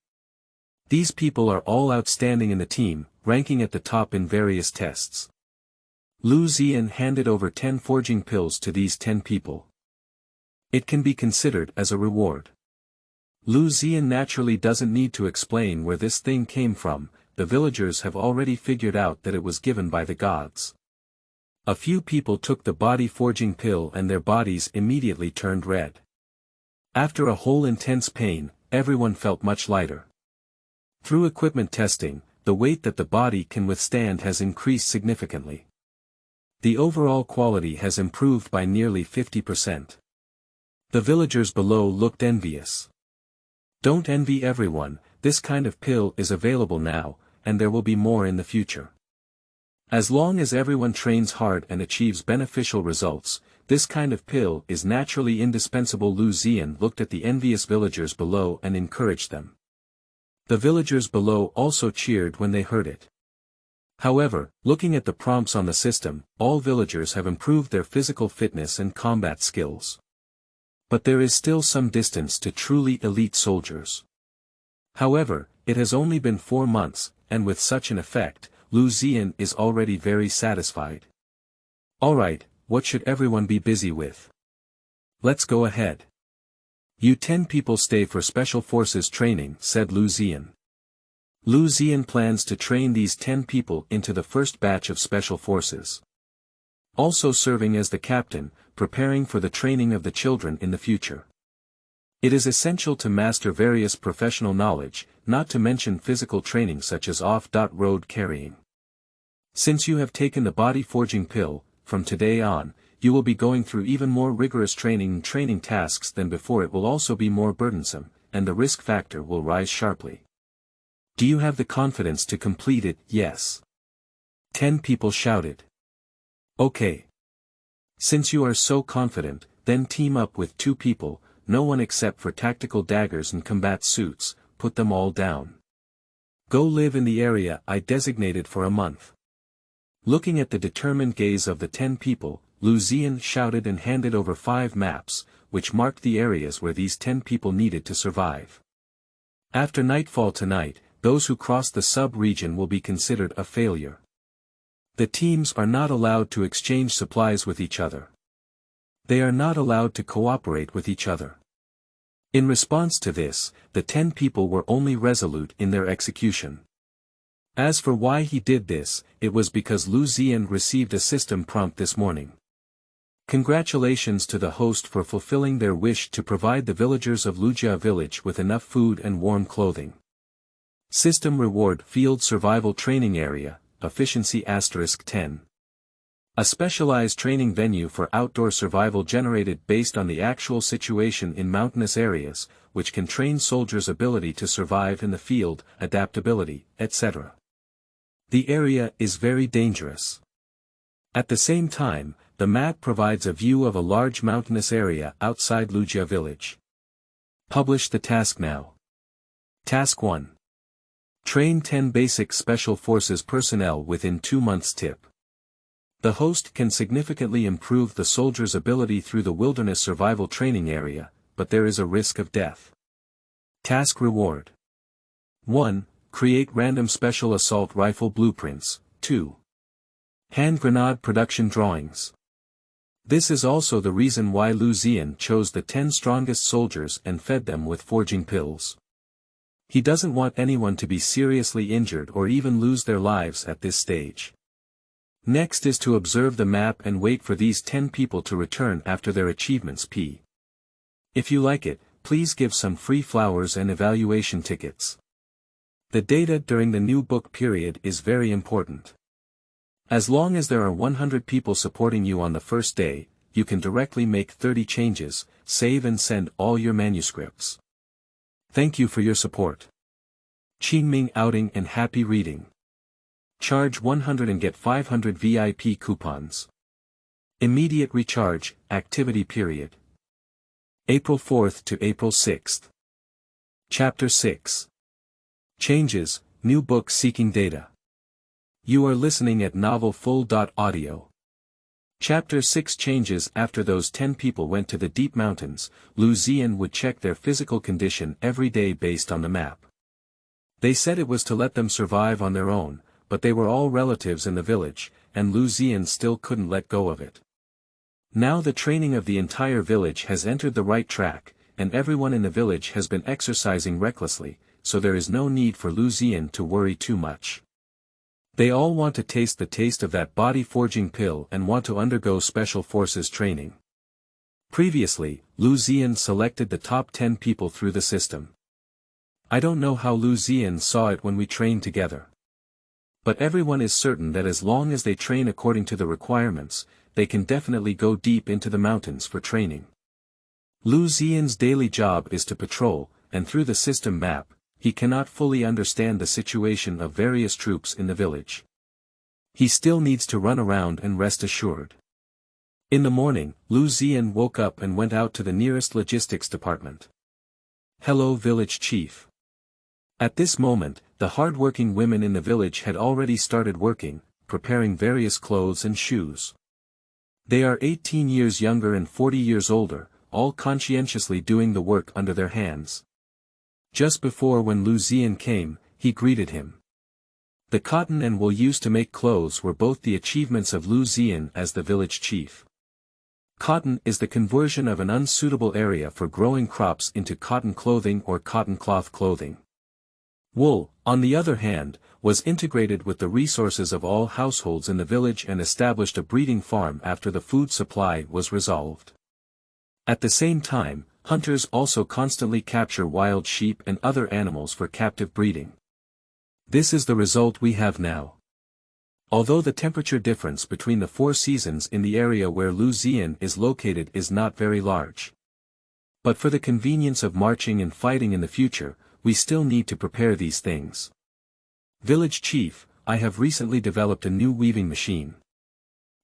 S1: These people are all outstanding in the team, ranking at the top in various tests. Lu Zi'an handed over 10 forging pills to these 10 people. It can be considered as a reward. Lu Zi'an naturally doesn't need to explain where this thing came from, the villagers have already figured out that it was given by the gods. A few people took the body forging pill and their bodies immediately turned red. After a whole intense pain, everyone felt much lighter. Through equipment testing, the weight that the body can withstand has increased significantly. The overall quality has improved by nearly 50%. The villagers below looked envious. Don't envy everyone, this kind of pill is available now, and there will be more in the future. As long as everyone trains hard and achieves beneficial results, this kind of pill is naturally indispensable. Lu Zi'an looked at the envious villagers below and encouraged them. The villagers below also cheered when they heard it. However, looking at the prompts on the system, all villagers have improved their physical fitness and combat skills. But there is still some distance to truly elite soldiers. However, it has only been 4 months, and with such an effect, Lu Zi'an is already very satisfied. Alright, what should everyone be busy with? Let's go ahead. You 10 people stay for special forces training, said Lu Zi'an. Lu Zi'an plans to train these 10 people into the first batch of special forces. Also serving as the captain, preparing for the training of the children in the future. It is essential to master various professional knowledge, not to mention physical training such as off-road carrying. Since you have taken the body forging pill, from today on, you will be going through even more rigorous training tasks than before. It will also be more burdensome, and the risk factor will rise sharply. Do you have the confidence to complete it? Yes. 10 people shouted. Okay. Since you are so confident, then team up with 2 people, no one except for tactical daggers and combat suits, put them all down. Go live in the area I designated for a month. Looking at the determined gaze of the 10 people, Lu Zi'an shouted and handed over 5 maps, which marked the areas where these 10 people needed to survive. After nightfall tonight, those who cross the sub-region will be considered a failure. The teams are not allowed to exchange supplies with each other. They are not allowed to cooperate with each other. In response to this, the 10 people were only resolute in their execution. As for why he did this, it was because Lu Zi'an received a system prompt this morning. Congratulations to the host for fulfilling their wish to provide the villagers of Lujia Village with enough food and warm clothing. System reward Field Survival Training Area, Efficiency *10. A specialized training venue for outdoor survival generated based on the actual situation in mountainous areas, which can train soldiers' ability to survive in the field, adaptability, etc. The area is very dangerous. At the same time, the map provides a view of a large mountainous area outside Lujia Village. Publish the task now. Task 1. Train 10 basic special forces personnel within 2 months. Tip. The host can significantly improve the soldier's ability through the wilderness survival training area, but there is a risk of death. Task reward. 1. Create random special assault rifle blueprints. 2. Hand grenade production drawings. This is also the reason why Lu Zi'an chose the 10 strongest soldiers and fed them with forging pills. He doesn't want anyone to be seriously injured or even lose their lives at this stage. Next is to observe the map and wait for these 10 people to return after their achievements. If you like it, please give some free flowers and evaluation tickets. The data during the new book period is very important. As long as there are 100 people supporting you on the first day, you can directly make 30 changes, save and send all your manuscripts. Thank you for your support. Qingming outing and happy reading. Charge 100 and get 500 VIP coupons. Immediate recharge, activity period. April 4th to April 6th. Chapter 6. Changes, new book seeking data. You are listening at novelfull.audio. Chapter 6 changes. After those 10 people went to the deep mountains, Lu Zi'an would check their physical condition every day based on the map. They said it was to let them survive on their own, but they were all relatives in the village, and Lu Zi'an still couldn't let go of it. Now the training of the entire village has entered the right track, and everyone in the village has been exercising recklessly, so there is no need for Lu Zi'an to worry too much. They all want to taste the taste of that body forging pill and want to undergo special forces training. Previously, Lu Zi'an selected the top 10 people through the system. I don't know how Lu Zi'an saw it when we trained together. But everyone is certain that as long as they train according to the requirements, they can definitely go deep into the mountains for training. Lu Zi'an's daily job is to patrol, and through the system map, he cannot fully understand the situation of various troops in the village. He still needs to run around and rest assured. In the morning, Lu Zi'an woke up and went out to the nearest logistics department. Hello village chief. At this moment, the hard-working women in the village had already started working, preparing various clothes and shoes. They are 18 years younger and 40 years older, all conscientiously doing the work under their hands. Just before when Lu Zi'an came, he greeted him. The cotton and wool used to make clothes were both the achievements of Lu Zi'an as the village chief. Cotton is the conversion of an unsuitable area for growing crops into cotton clothing or cotton cloth clothing. Wool, on the other hand, was integrated with the resources of all households in the village and established a breeding farm after the food supply was resolved. At the same time, hunters also constantly capture wild sheep and other animals for captive breeding. This is the result we have now. Although the temperature difference between the 4 seasons in the area where Lu Zi'an is located is not very large. But for the convenience of marching and fighting in the future, we still need to prepare these things. Village chief, I have recently developed a new weaving machine.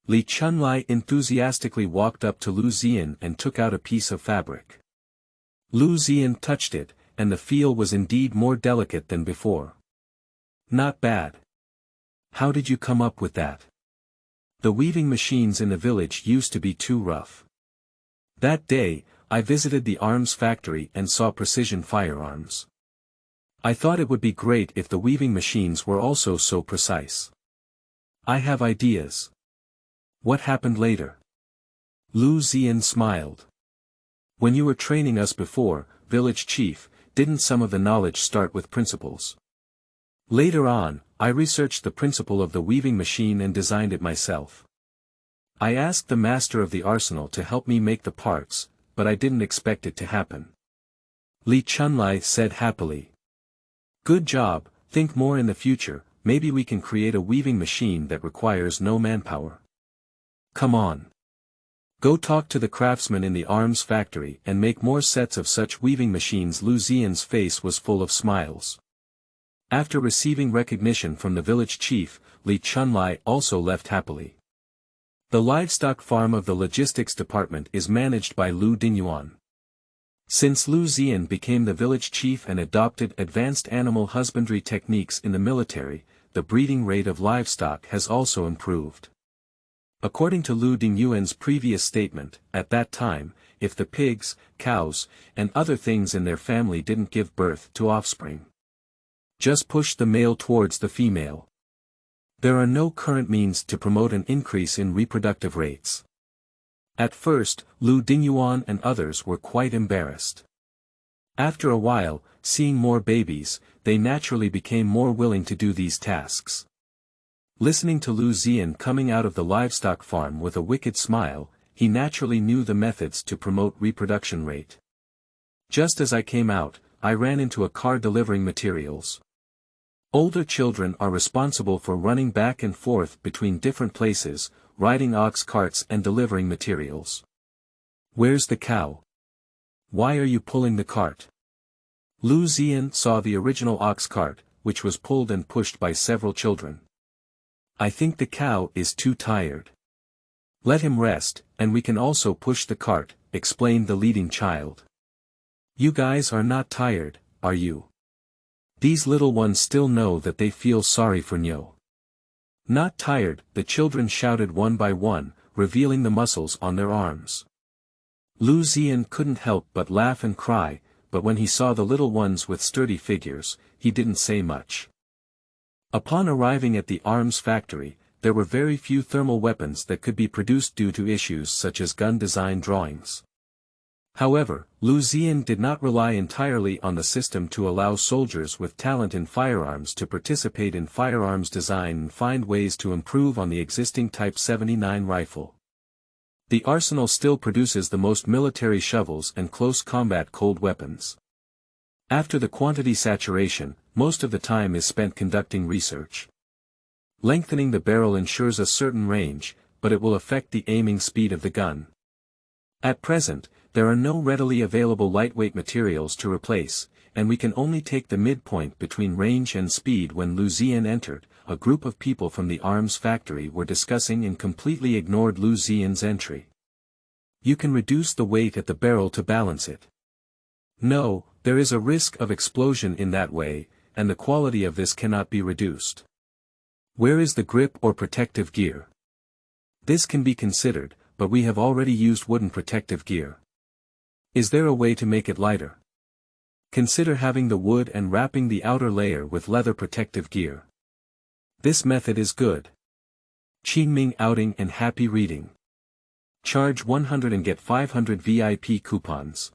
S1: Li Chunlai enthusiastically walked up to Lu Zi'an and took out a piece of fabric. Lu Zi'an touched it, and the feel was indeed more delicate than before. Not bad. How did you come up with that? The weaving machines in the village used to be too rough. That day, I visited the arms factory and saw precision firearms. I thought it would be great if the weaving machines were also so precise. I have ideas. What happened later? Lu Zi'an smiled. When you were training us before, village chief, didn't some of the knowledge start with principles? Later on, I researched the principle of the weaving machine and designed it myself. I asked the master of the arsenal to help me make the parts, but I didn't expect it to happen. Li Chunlai said happily. Good job, think more in the future, maybe we can create a weaving machine that requires no manpower. Come on. Go talk to the craftsmen in the arms factory and make more sets of such weaving machines. Lu Zi'an's face was full of smiles. After receiving recognition from the village chief, Li Chunlai also left happily. The livestock farm of the logistics department is managed by Lu Dingyuan. Since Lu Zi'an became the village chief and adopted advanced animal husbandry techniques in the military, the breeding rate of livestock has also improved. According to Lu Dingyuan's previous statement, at that time, if the pigs, cows, and other things in their family didn't give birth to offspring, just push the male towards the female. There are no current means to promote an increase in reproductive rates. At first, Lu Dingyuan and others were quite embarrassed. After a while, seeing more babies, they naturally became more willing to do these tasks. Listening to Lu Zi'an coming out of the livestock farm with a wicked smile, he naturally knew the methods to promote reproduction rate. Just as I came out, I ran into a car delivering materials. Older children are responsible for running back and forth between different places, riding ox carts and delivering materials. Where's the cow? Why are you pulling the cart? Lu Zi'an saw the original ox cart, which was pulled and pushed by several children. I think the cow is too tired. Let him rest, and we can also push the cart, explained the leading child. You guys are not tired, are you? These little ones still know that they feel sorry for Nyo. Not tired, the children shouted one by one, revealing the muscles on their arms. Lu Zi'an couldn't help but laugh and cry, but when he saw the little ones with sturdy figures, he didn't say much. Upon arriving at the arms factory, there were very few thermal weapons that could be produced due to issues such as gun design drawings. However, Lu Zi'an did not rely entirely on the system to allow soldiers with talent in firearms to participate in firearms design and find ways to improve on the existing Type 79 rifle. The arsenal still produces the most military shovels and close combat cold weapons. After the quantity saturation, most of the time is spent conducting research. Lengthening the barrel ensures a certain range, but it will affect the aiming speed of the gun. At present, there are no readily available lightweight materials to replace, and we can only take the midpoint between range and speed. When Lu Zi'an entered, a group of people from the arms factory were discussing and completely ignored Lu Zi'an's entry. You can reduce the weight at the barrel to balance it. No, there is a risk of explosion in that way, and the quality of this cannot be reduced. Where is the grip or protective gear? This can be considered, but we have already used wooden protective gear. Is there a way to make it lighter? Consider having the wood and wrapping the outer layer with leather protective gear. This method is good. Qingming outing and happy reading. Charge 100 and get 500 VIP coupons.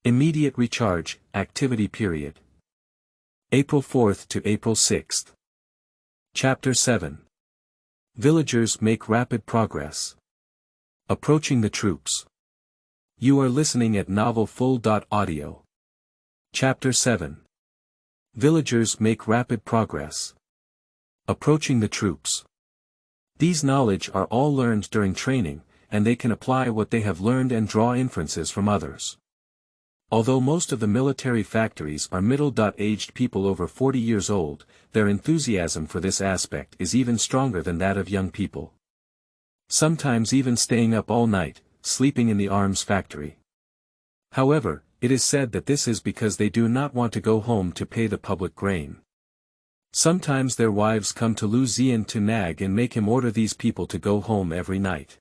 S1: Immediate recharge, activity period. April 4th to April 6th. Chapter 7. Villagers make rapid progress. Approaching the troops. You are listening at novelfull.audio. Chapter 7. Villagers make rapid progress. Approaching the troops. These knowledge are all learned during training, and they can apply what they have learned and draw inferences from others. Although most of the military factories are middle-aged people over 40 years old, their enthusiasm for this aspect is even stronger than that of young people. Sometimes even staying up all night, sleeping in the arms factory. However, it is said that this is because they do not want to go home to pay the public grain. Sometimes their wives come to Lu Zi'an to nag and make him order these people to go home every night.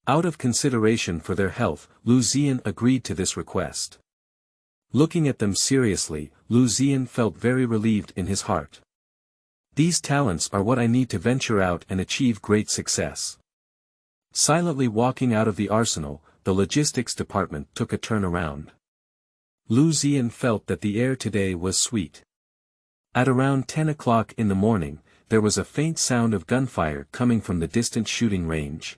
S1: Out of consideration for their health, Lu Zi'an agreed to this request. Looking at them seriously, Lu Zi'an felt very relieved in his heart. These talents are what I need to venture out and achieve great success. Silently walking out of the arsenal, the logistics department took a turn around. Lu Zi'an felt that the air today was sweet. At around 10 o'clock in the morning, there was a faint sound of gunfire coming from the distant shooting range.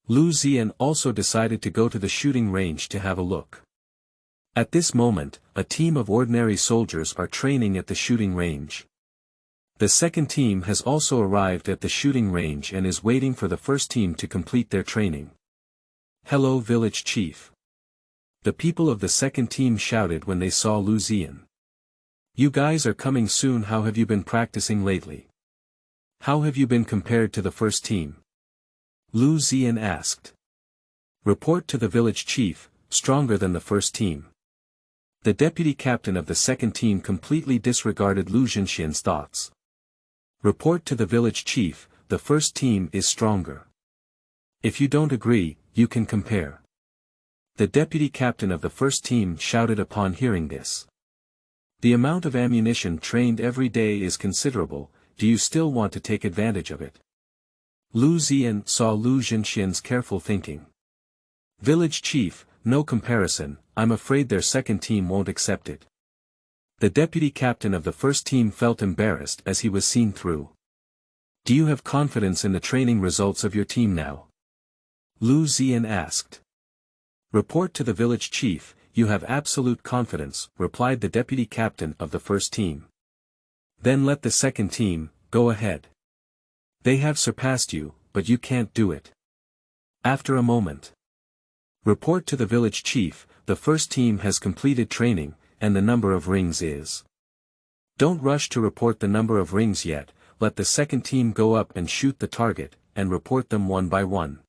S1: Lu Zi'an also decided to go to the shooting range to have a look. At this moment, a team of ordinary soldiers are training at the shooting range. The second team has also arrived at the shooting range and is waiting for the first team to complete their training. Hello, village chief. The people of the second team shouted when they saw Lu Zi'an. You guys are coming soon. How have you been practicing lately? How have you been compared to the first team? Lu Zi'an asked. Report to the village chief, stronger than the first team. The deputy captain of the second team completely disregarded Lu Zi'an's thoughts. Report to the village chief, the first team is stronger. If you don't agree, you can compare. The deputy captain of the first team shouted upon hearing this. The amount of ammunition trained every day is considerable. Do you still want to take advantage of it? Lu Zi'an saw Lu Zi'an's careful thinking. Village chief, no comparison, I'm afraid their second team won't accept it. The deputy captain of the first team felt embarrassed as he was seen through. Do you have confidence in the training results of your team now? Lu Zi'an asked. Report to the village chief, you have absolute confidence, replied the deputy captain of the first team. Then let the second team, go ahead. They have surpassed you, but you can't do it. After a moment. Report to the village chief, the first team has completed training, and the number of rings is. Don't rush to report the number of rings yet, let the second team go up and shoot the target, and report them one by one.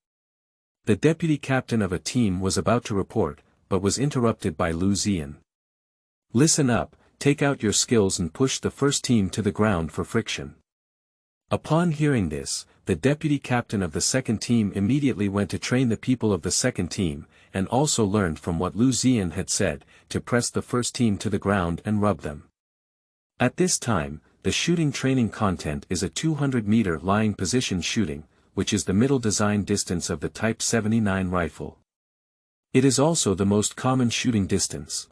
S1: The deputy captain of a team was about to report, but was interrupted by Lu Zi'an. Listen up, take out your skills and push the first team to the ground for friction. Upon hearing this, the deputy captain of the second team immediately went to train the people of the second team, and also learned from what Lu Zi'an had said, to press the first team to the ground and rub them. At this time, the shooting training content is a 200-meter lying position shooting, which is the middle design distance of the Type 79 rifle. It is also the most common shooting distance.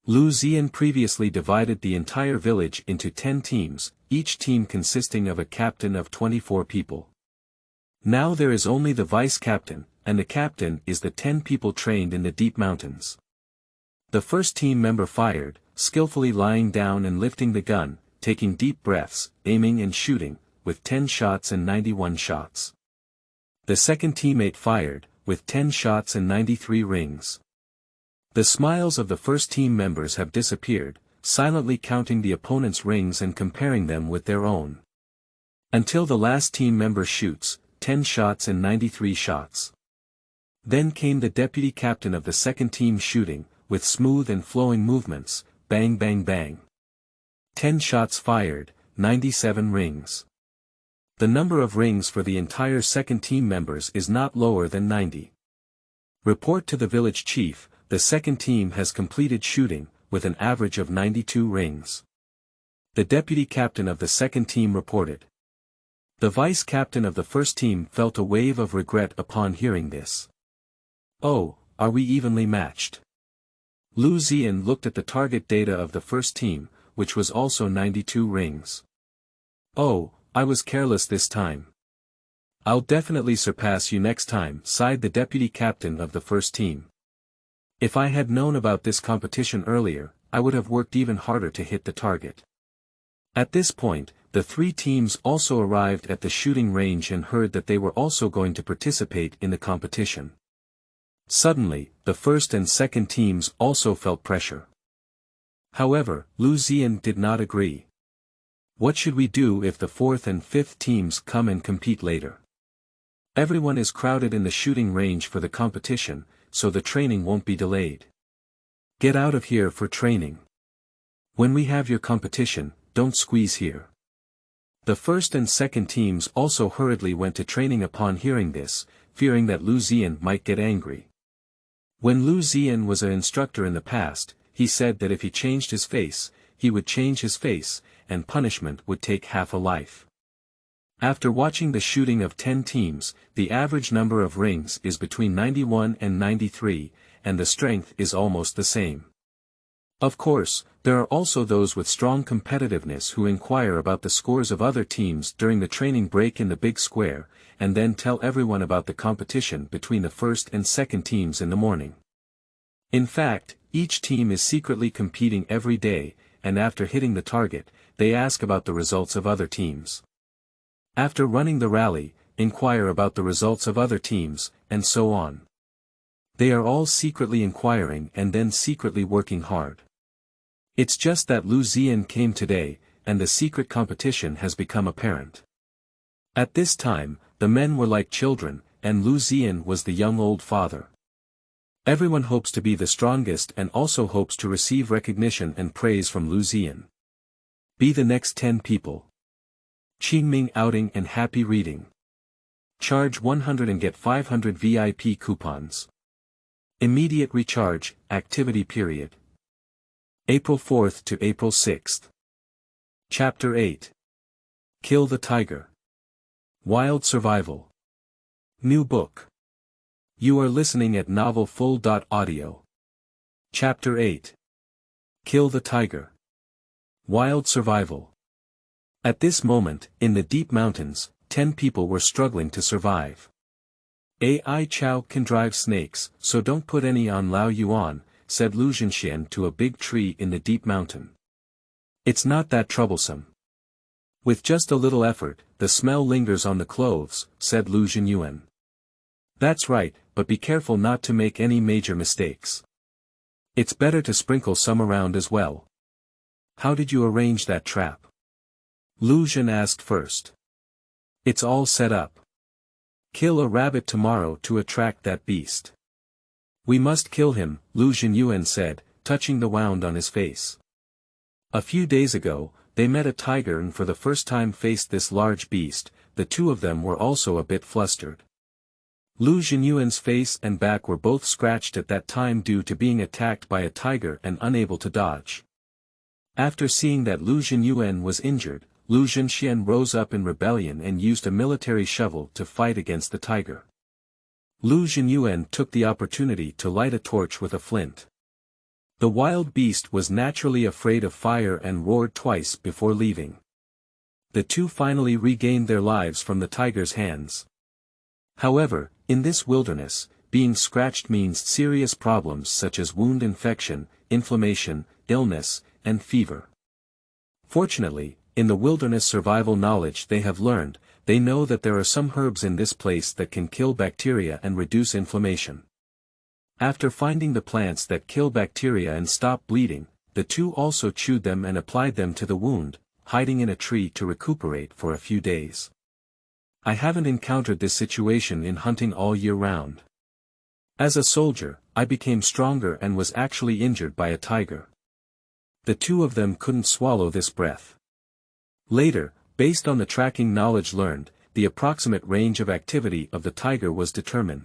S1: Lu Zi'an previously divided the entire village into 10 teams, each team consisting of a captain of 24 people. Now there is only the vice captain, and the captain is the 10 people trained in the deep mountains. The first team member fired, skillfully lying down and lifting the gun, taking deep breaths, aiming and shooting, with 10 shots and 91 shots. The second teammate fired, with 10 shots and 93 rings. The smiles of the first team members have disappeared, silently counting the opponent's rings and comparing them with their own. Until the last team member shoots, 10 shots and 93 shots. Then came the deputy captain of the second team shooting, with smooth and flowing movements, bang bang bang. 10 shots fired, 97 rings. The number of rings for the entire second team members is not lower than 90. Report to the village chief, the second team has completed shooting, with an average of 92 rings. The deputy captain of the second team reported. The vice captain of the first team felt a wave of regret upon hearing this. Oh, are we evenly matched? Lu Zi'an looked at the target data of the first team, which was also 92 rings. Oh, I was careless this time. I'll definitely surpass you next time, sighed the deputy captain of the first team. If I had known about this competition earlier, I would have worked even harder to hit the target. At this point, the three teams also arrived at the shooting range and heard that they were also going to participate in the competition. Suddenly, the first and second teams also felt pressure. However, Lu Zi'an did not agree. What should we do if the fourth and fifth teams come and compete later? Everyone is crowded in the shooting range for the competition, so the training won't be delayed. Get out of here for training. When we have your competition, don't squeeze here. The first and second teams also hurriedly went to training upon hearing this, fearing that Lu Zi'an might get angry. When Lu Zi'an was an instructor in the past, he said that if he changed his face, he would change his face, and punishment would take half a life. After watching the shooting of 10 teams, the average number of rings is between 91 and 93, and the strength is almost the same. Of course, there are also those with strong competitiveness who inquire about the scores of other teams during the training break in the big square, and then tell everyone about the competition between the first and second teams in the morning. In fact, each team is secretly competing every day, and after hitting the target, they ask about the results of other teams. After running the rally, inquire about the results of other teams, and so on. They are all secretly inquiring and then secretly working hard. It's just that Lu Zi'an came today, and the secret competition has become apparent. At this time, the men were like children, and Lu Zi'an was the young old father. Everyone hopes to be the strongest and also hopes to receive recognition and praise from Lu Zi'an. Be the next 10 people. Qingming outing and happy reading. Charge 100 and get 500 VIP coupons. Immediate recharge, activity period. April 4th to April 6th. Chapter 8. Kill the Tiger. Wild Survival. New book. You are listening at novelfull.audio. Chapter 8. Kill the Tiger. Wild Survival. At this moment, in the deep mountains, 10 people were struggling to survive. Ai Chow can drive snakes, so don't put any on Lao Yuan, said Lu Zi'an to a big tree in the deep mountain. It's not that troublesome. With just a little effort, the smell lingers on the clothes, said Lu Zi'an. That's right, but be careful not to make any major mistakes. It's better to sprinkle some around as well. How did you arrange that trap? Lu Zi'an asked first. It's all set up. Kill a rabbit tomorrow to attract that beast. We must kill him, Lu Zi'an said, touching the wound on his face. A few days ago, they met a tiger and for the first time faced this large beast. The two of them were also a bit flustered. Lu Zi'an's face and back were both scratched at that time due to being attacked by a tiger and unable to dodge. After seeing that Lu Zi'an was injured, Lu Zi'an rose up in rebellion and used a military shovel to fight against the tiger. Lu Zi'an took the opportunity to light a torch with a flint. The wild beast was naturally afraid of fire and roared twice before leaving. The two finally regained their lives from the tiger's hands. However, in this wilderness, being scratched means serious problems such as wound infection, inflammation, illness, and fever. Fortunately, in the wilderness survival knowledge they have learned, they know that there are some herbs in this place that can kill bacteria and reduce inflammation. After finding the plants that kill bacteria and stop bleeding, the two also chewed them and applied them to the wound, hiding in a tree to recuperate for a few days. I haven't encountered this situation in hunting all year round. As a soldier, I became stronger and was actually injured by a tiger. The two of them couldn't swallow this breath. Later, based on the tracking knowledge learned, the approximate range of activity of the tiger was determined.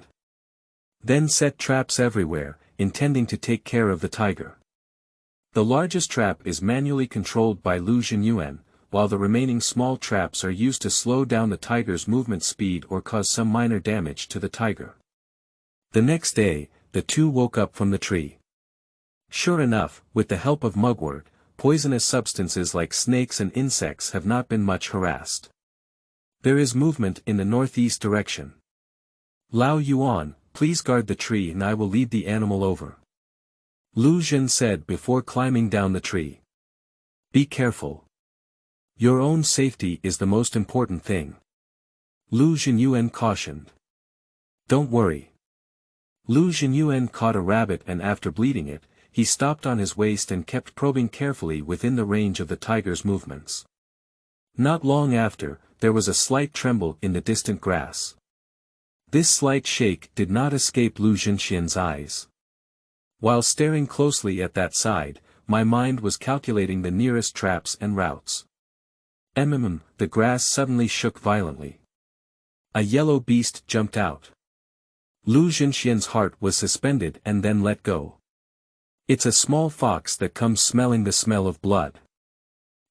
S1: Then set traps everywhere, intending to take care of the tiger. The largest trap is manually controlled by Lu Zi'an, while the remaining small traps are used to slow down the tiger's movement speed or cause some minor damage to the tiger. The next day, the two woke up from the tree. Sure enough, with the help of mugwort, poisonous substances like snakes and insects have not been much harassed. There is movement in the northeast direction. Lao Yuan, please guard the tree and I will lead the animal over. Lu Zi'an said before climbing down the tree. Be careful. Your own safety is the most important thing. Lu Zi'an cautioned. Don't worry. Lu Zi'an caught a rabbit and after bleeding it, he stopped on his waist and kept probing carefully within the range of the tiger's movements. Not long after, there was a slight tremble in the distant grass. This slight shake did not escape Lu Zi'an's eyes. While staring closely at that side, my mind was calculating the nearest traps and routes. The grass suddenly shook violently. A yellow beast jumped out. Lu Zi'an's heart was suspended and then let go. It's a small fox that comes smelling the smell of blood.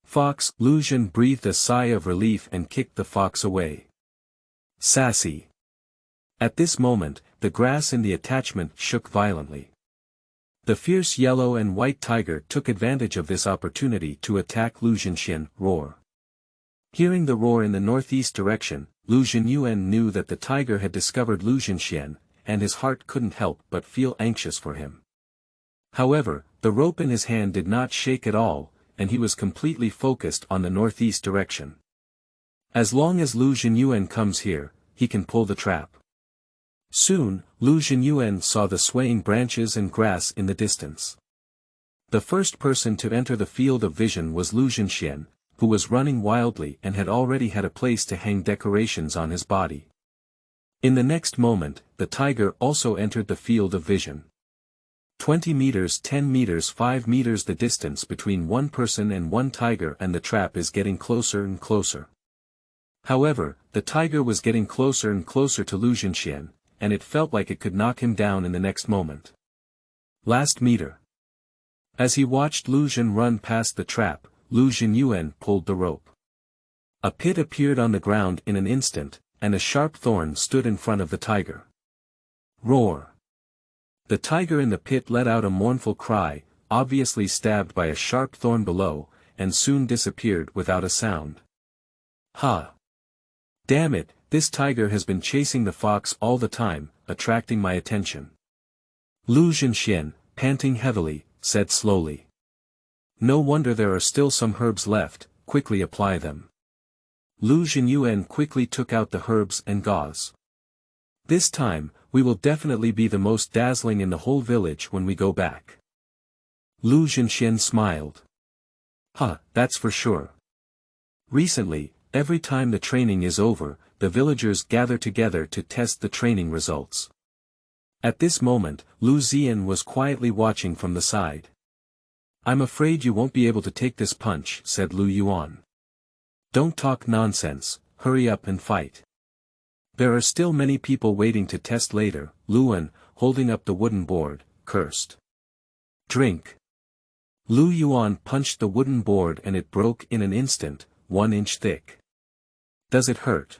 S1: Fox, Lu Zi'an breathed a sigh of relief and kicked the fox away. Sassy. At this moment, the grass in the attachment shook violently. The fierce yellow and white tiger took advantage of this opportunity to attack Lu Zi'an. Roar. Hearing the roar in the northeast direction, Lu Zi'an knew that the tiger had discovered Lu Zi'an, and his heart couldn't help but feel anxious for him. However, the rope in his hand did not shake at all, and he was completely focused on the northeast direction. As long as Lu Zi'an comes here, he can pull the trap. Soon, Lu Zi'an saw the swaying branches and grass in the distance. The first person to enter the field of vision was Lu Zi'an, who was running wildly and had already had a place to hang decorations on his body. In the next moment, the tiger also entered the field of vision. 20 meters, 10 meters, 5 meters. The distance between one person and one tiger and the trap is getting closer and closer. However, the tiger was getting closer and closer to Lu Zi'an, and it felt like it could knock him down in the next moment. Last meter. As he watched Lu Zi'an run past the trap, Lu Zi'an pulled the rope. A pit appeared on the ground in an instant, and a sharp thorn stood in front of the tiger. Roar. The tiger in the pit let out a mournful cry, obviously stabbed by a sharp thorn below, and soon disappeared without a sound. Ha! Damn it, this tiger has been chasing the fox all the time, attracting my attention. Lu Zi'an, panting heavily, said slowly. No wonder there are still some herbs left, quickly apply them. Lu Zi'an quickly took out the herbs and gauze. This time, we will definitely be the most dazzling in the whole village when we go back. Lu Zi'an smiled. That's for sure. Recently, every time the training is over, the villagers gather together to test the training results. At this moment, Lu Zi'an was quietly watching from the side. I'm afraid you won't be able to take this punch, said Lu Yuan. Don't talk nonsense, hurry up and fight. There are still many people waiting to test later, Luan, holding up the wooden board, cursed. Drink. Lu Yuan punched the wooden board and it broke in an instant, 1 inch thick. Does it hurt?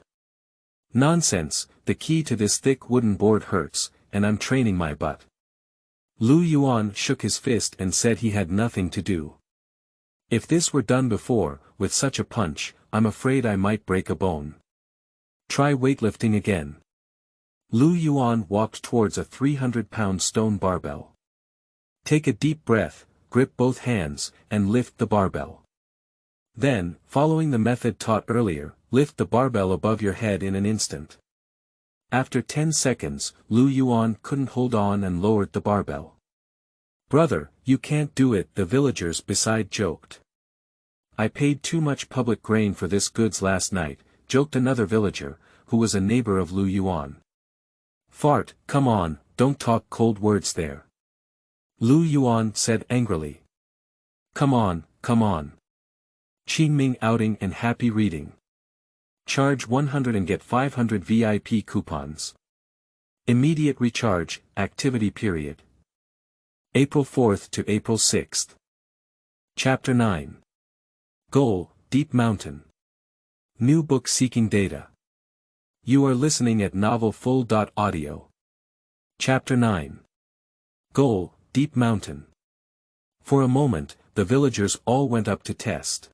S1: Nonsense, the key to this thick wooden board hurts, and I'm training my butt. Lu Yuan shook his fist and said he had nothing to do. If this were done before, with such a punch, I'm afraid I might break a bone. Try weightlifting again. Lu Yuan walked towards a 300-pound stone barbell. Take a deep breath, grip both hands, and lift the barbell. Then, following the method taught earlier, lift the barbell above your head in an instant. After 10 seconds, Lu Yuan couldn't hold on and lowered the barbell. "Brother, you can't do it," the villagers beside joked. "I paid too much public grain for this goods last night," joked another villager, who was a neighbor of Lu Yuan. "Fart, come on, don't talk cold words there," Lu Yuan said angrily. Come on. Qingming outing and happy reading. Charge 100 and get 500 VIP coupons. Immediate recharge, activity period. April 4th to April 6th. Chapter 9. Goal, Deep Mountain. New book seeking data. You are listening at novelfull.audio. Chapter 9. Goal, Deep Mountain. For a moment, the villagers all went up to test.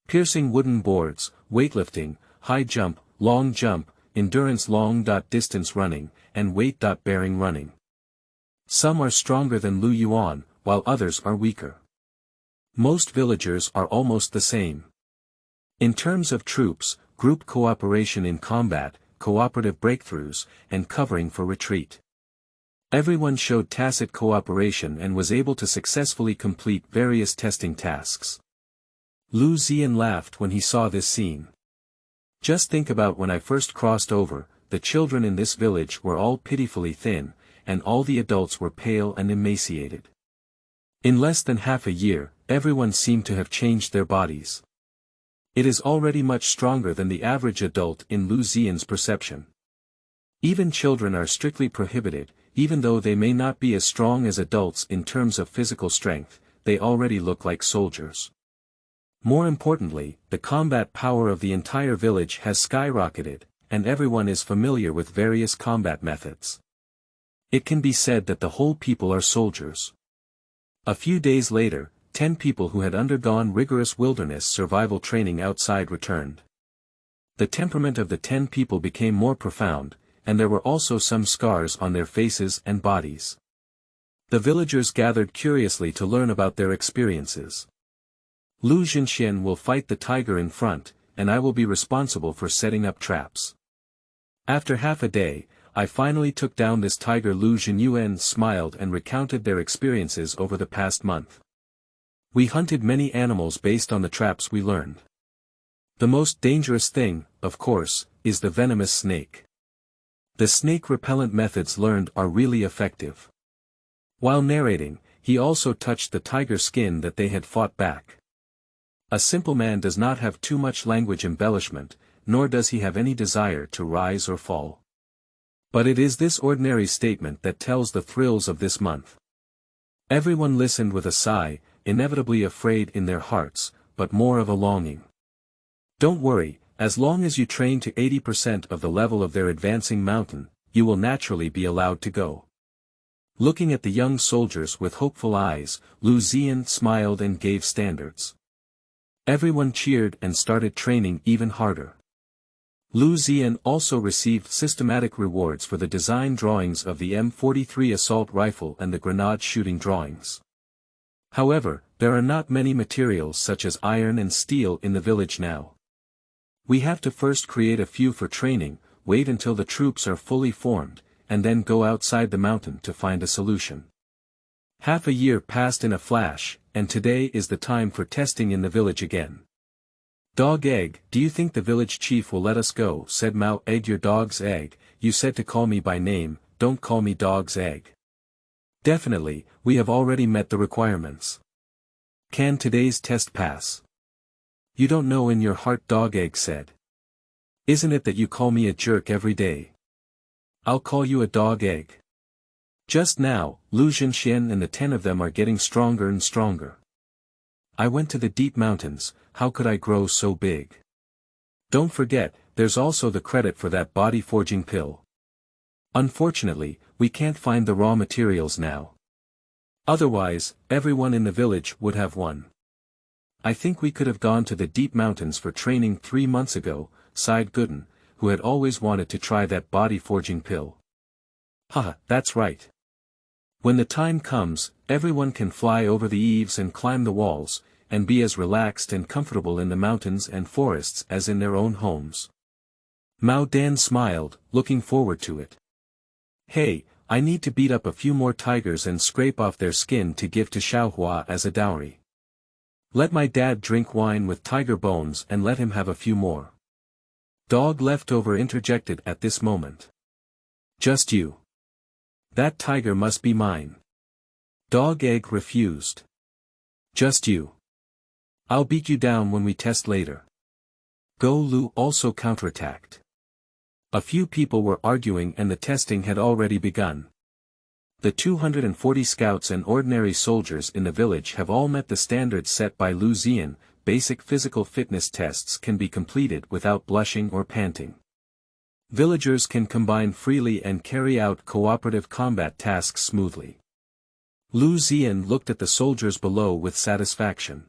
S1: Piercing wooden boards, weightlifting, high jump, long jump, endurance long-distance running, and weight-bearing running. Some are stronger than Lu Yuan, while others are weaker. Most villagers are almost the same. In terms of troops, group cooperation in combat, cooperative breakthroughs, and covering for retreat. Everyone showed tacit cooperation and was able to successfully complete various testing tasks. Lu Zi'an laughed when he saw this scene. Just think about when I first crossed over, the children in this village were all pitifully thin, and all the adults were pale and emaciated. In less than half a year, everyone seemed to have changed their bodies. It is already much stronger than the average adult in Lu Zi'an's perception. Even children are strictly prohibited, even though they may not be as strong as adults in terms of physical strength, they already look like soldiers. More importantly, the combat power of the entire village has skyrocketed, and everyone is familiar with various combat methods. It can be said that the whole people are soldiers. A few days later, 10 people who had undergone rigorous wilderness survival training outside returned. The temperament of the 10 people became more profound, and there were also some scars on their faces and bodies. The villagers gathered curiously to learn about their experiences. Lu Zi'an will fight the tiger in front, and I will be responsible for setting up traps. After half a day, I finally took down this tiger. Lu Zi'an smiled and recounted their experiences over the past month. We hunted many animals based on the traps we learned. The most dangerous thing, of course, is the venomous snake. The snake repellent methods learned are really effective. While narrating, he also touched the tiger skin that they had fought back. A simple man does not have too much language embellishment, nor does he have any desire to rise or fall. But it is this ordinary statement that tells the thrills of this month. Everyone listened with a sigh, inevitably afraid in their hearts, but more of a longing. Don't worry, as long as you train to 80% of the level of their advancing mountain, you will naturally be allowed to go. Looking at the young soldiers with hopeful eyes, Lu Zi'an smiled and gave standards. Everyone cheered and started training even harder. Lu Zi'an also received systematic rewards for the design drawings of the M43 assault rifle and the grenade shooting drawings. However, there are not many materials such as iron and steel in the village now. We have to first create a few for training, wait until the troops are fully formed, and then go outside the mountain to find a solution. Half a year passed in a flash, and today is the time for testing in the village again. Dog egg, do you think the village chief will let us go? Said Mao. Egg, your dog's egg, you said to call me by name, don't call me dog's egg. Definitely, we have already met the requirements. Can today's test pass? You don't know in your heart, dog egg said. Isn't it that you call me a jerk every day? I'll call you a dog egg. Just now, Lu Zi'an and the 10 of them are getting stronger and stronger. I went to the deep mountains, how could I grow so big? Don't forget, there's also the credit for that body forging pill. Unfortunately, we can't find the raw materials now. Otherwise, everyone in the village would have won. I think we could have gone to the deep mountains for training 3 months ago, sighed Gooden, who had always wanted to try that body forging pill. Haha, that's right. When the time comes, everyone can fly over the eaves and climb the walls, and be as relaxed and comfortable in the mountains and forests as in their own homes. Mao Dan smiled, looking forward to it. Hey, I need to beat up a few more tigers and scrape off their skin to give to Xiaohua as a dowry. Let my dad drink wine with tiger bones and let him have a few more. Dog Leftover interjected at this moment. Just you. That tiger must be mine. Dog Egg refused. Just you. I'll beat you down when we test later. Go Lu also counterattacked. A few people were arguing and the testing had already begun. The 240 scouts and ordinary soldiers in the village have all met the standards set by Lu Zi'an. Basic physical fitness tests can be completed without blushing or panting. Villagers can combine freely and carry out cooperative combat tasks smoothly. Lu Zi'an looked at the soldiers below with satisfaction.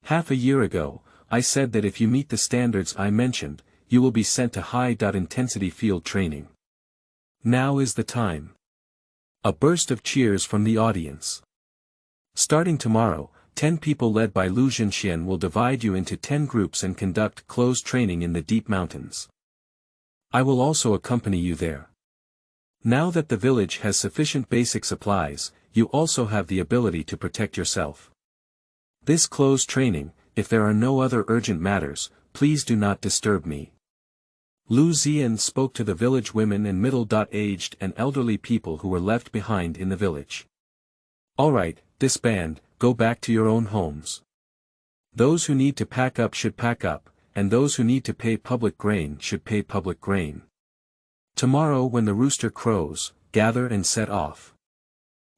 S1: Half a year ago, I said that if you meet the standards I mentioned, you will be sent to high-intensity field training. Now is the time. A burst of cheers from the audience. Starting tomorrow, 10 people led by Lu Zi'an will divide you into 10 groups and conduct closed training in the deep mountains. I will also accompany you there. Now that the village has sufficient basic supplies, you also have the ability to protect yourself. This closed training, if there are no other urgent matters, please do not disturb me. Lu Zi'an spoke to the village women and middle-aged and elderly people who were left behind in the village. Alright, disband, go back to your own homes. Those who need to pack up should pack up, and those who need to pay public grain should pay public grain. Tomorrow when the rooster crows, gather and set off.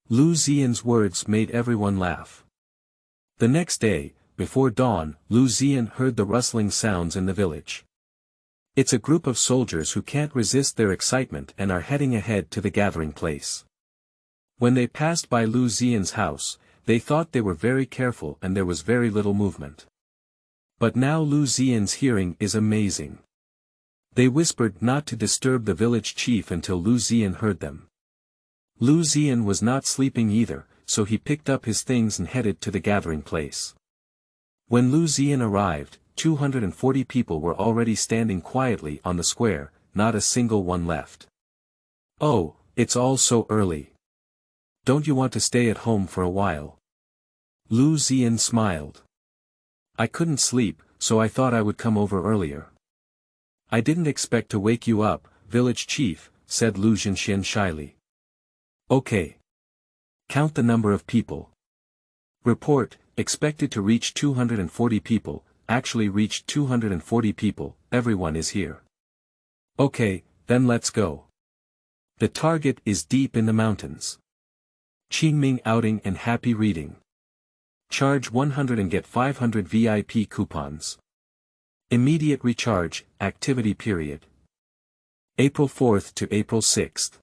S1: Lu Zi'an's words made everyone laugh. The next day, before dawn, Lu Zi'an heard the rustling sounds in the village. It's a group of soldiers who can't resist their excitement and are heading ahead to the gathering place. When they passed by Lu Zi'an's house, they thought they were very careful and there was very little movement. But now Lu Zi'an's hearing is amazing. They whispered not to disturb the village chief until Lu Zi'an heard them. Lu Zi'an was not sleeping either, so he picked up his things and headed to the gathering place. When Lu Zi'an arrived, 240 people were already standing quietly on the square, not a single one left. Oh, it's all so early. Don't you want to stay at home for a while? Lu Zi'an smiled. I couldn't sleep, so I thought I would come over earlier. I didn't expect to wake you up, village chief, said Lu Zi'an shyly. Okay. Count the number of people. Report, expected to reach 240 people, actually reached 240 people, everyone is here. Okay, then let's go. The target is deep in the mountains. Qingming outing and happy reading. Charge 100 and get 500 VIP coupons. Immediate recharge, activity period. April 4th to April 6th.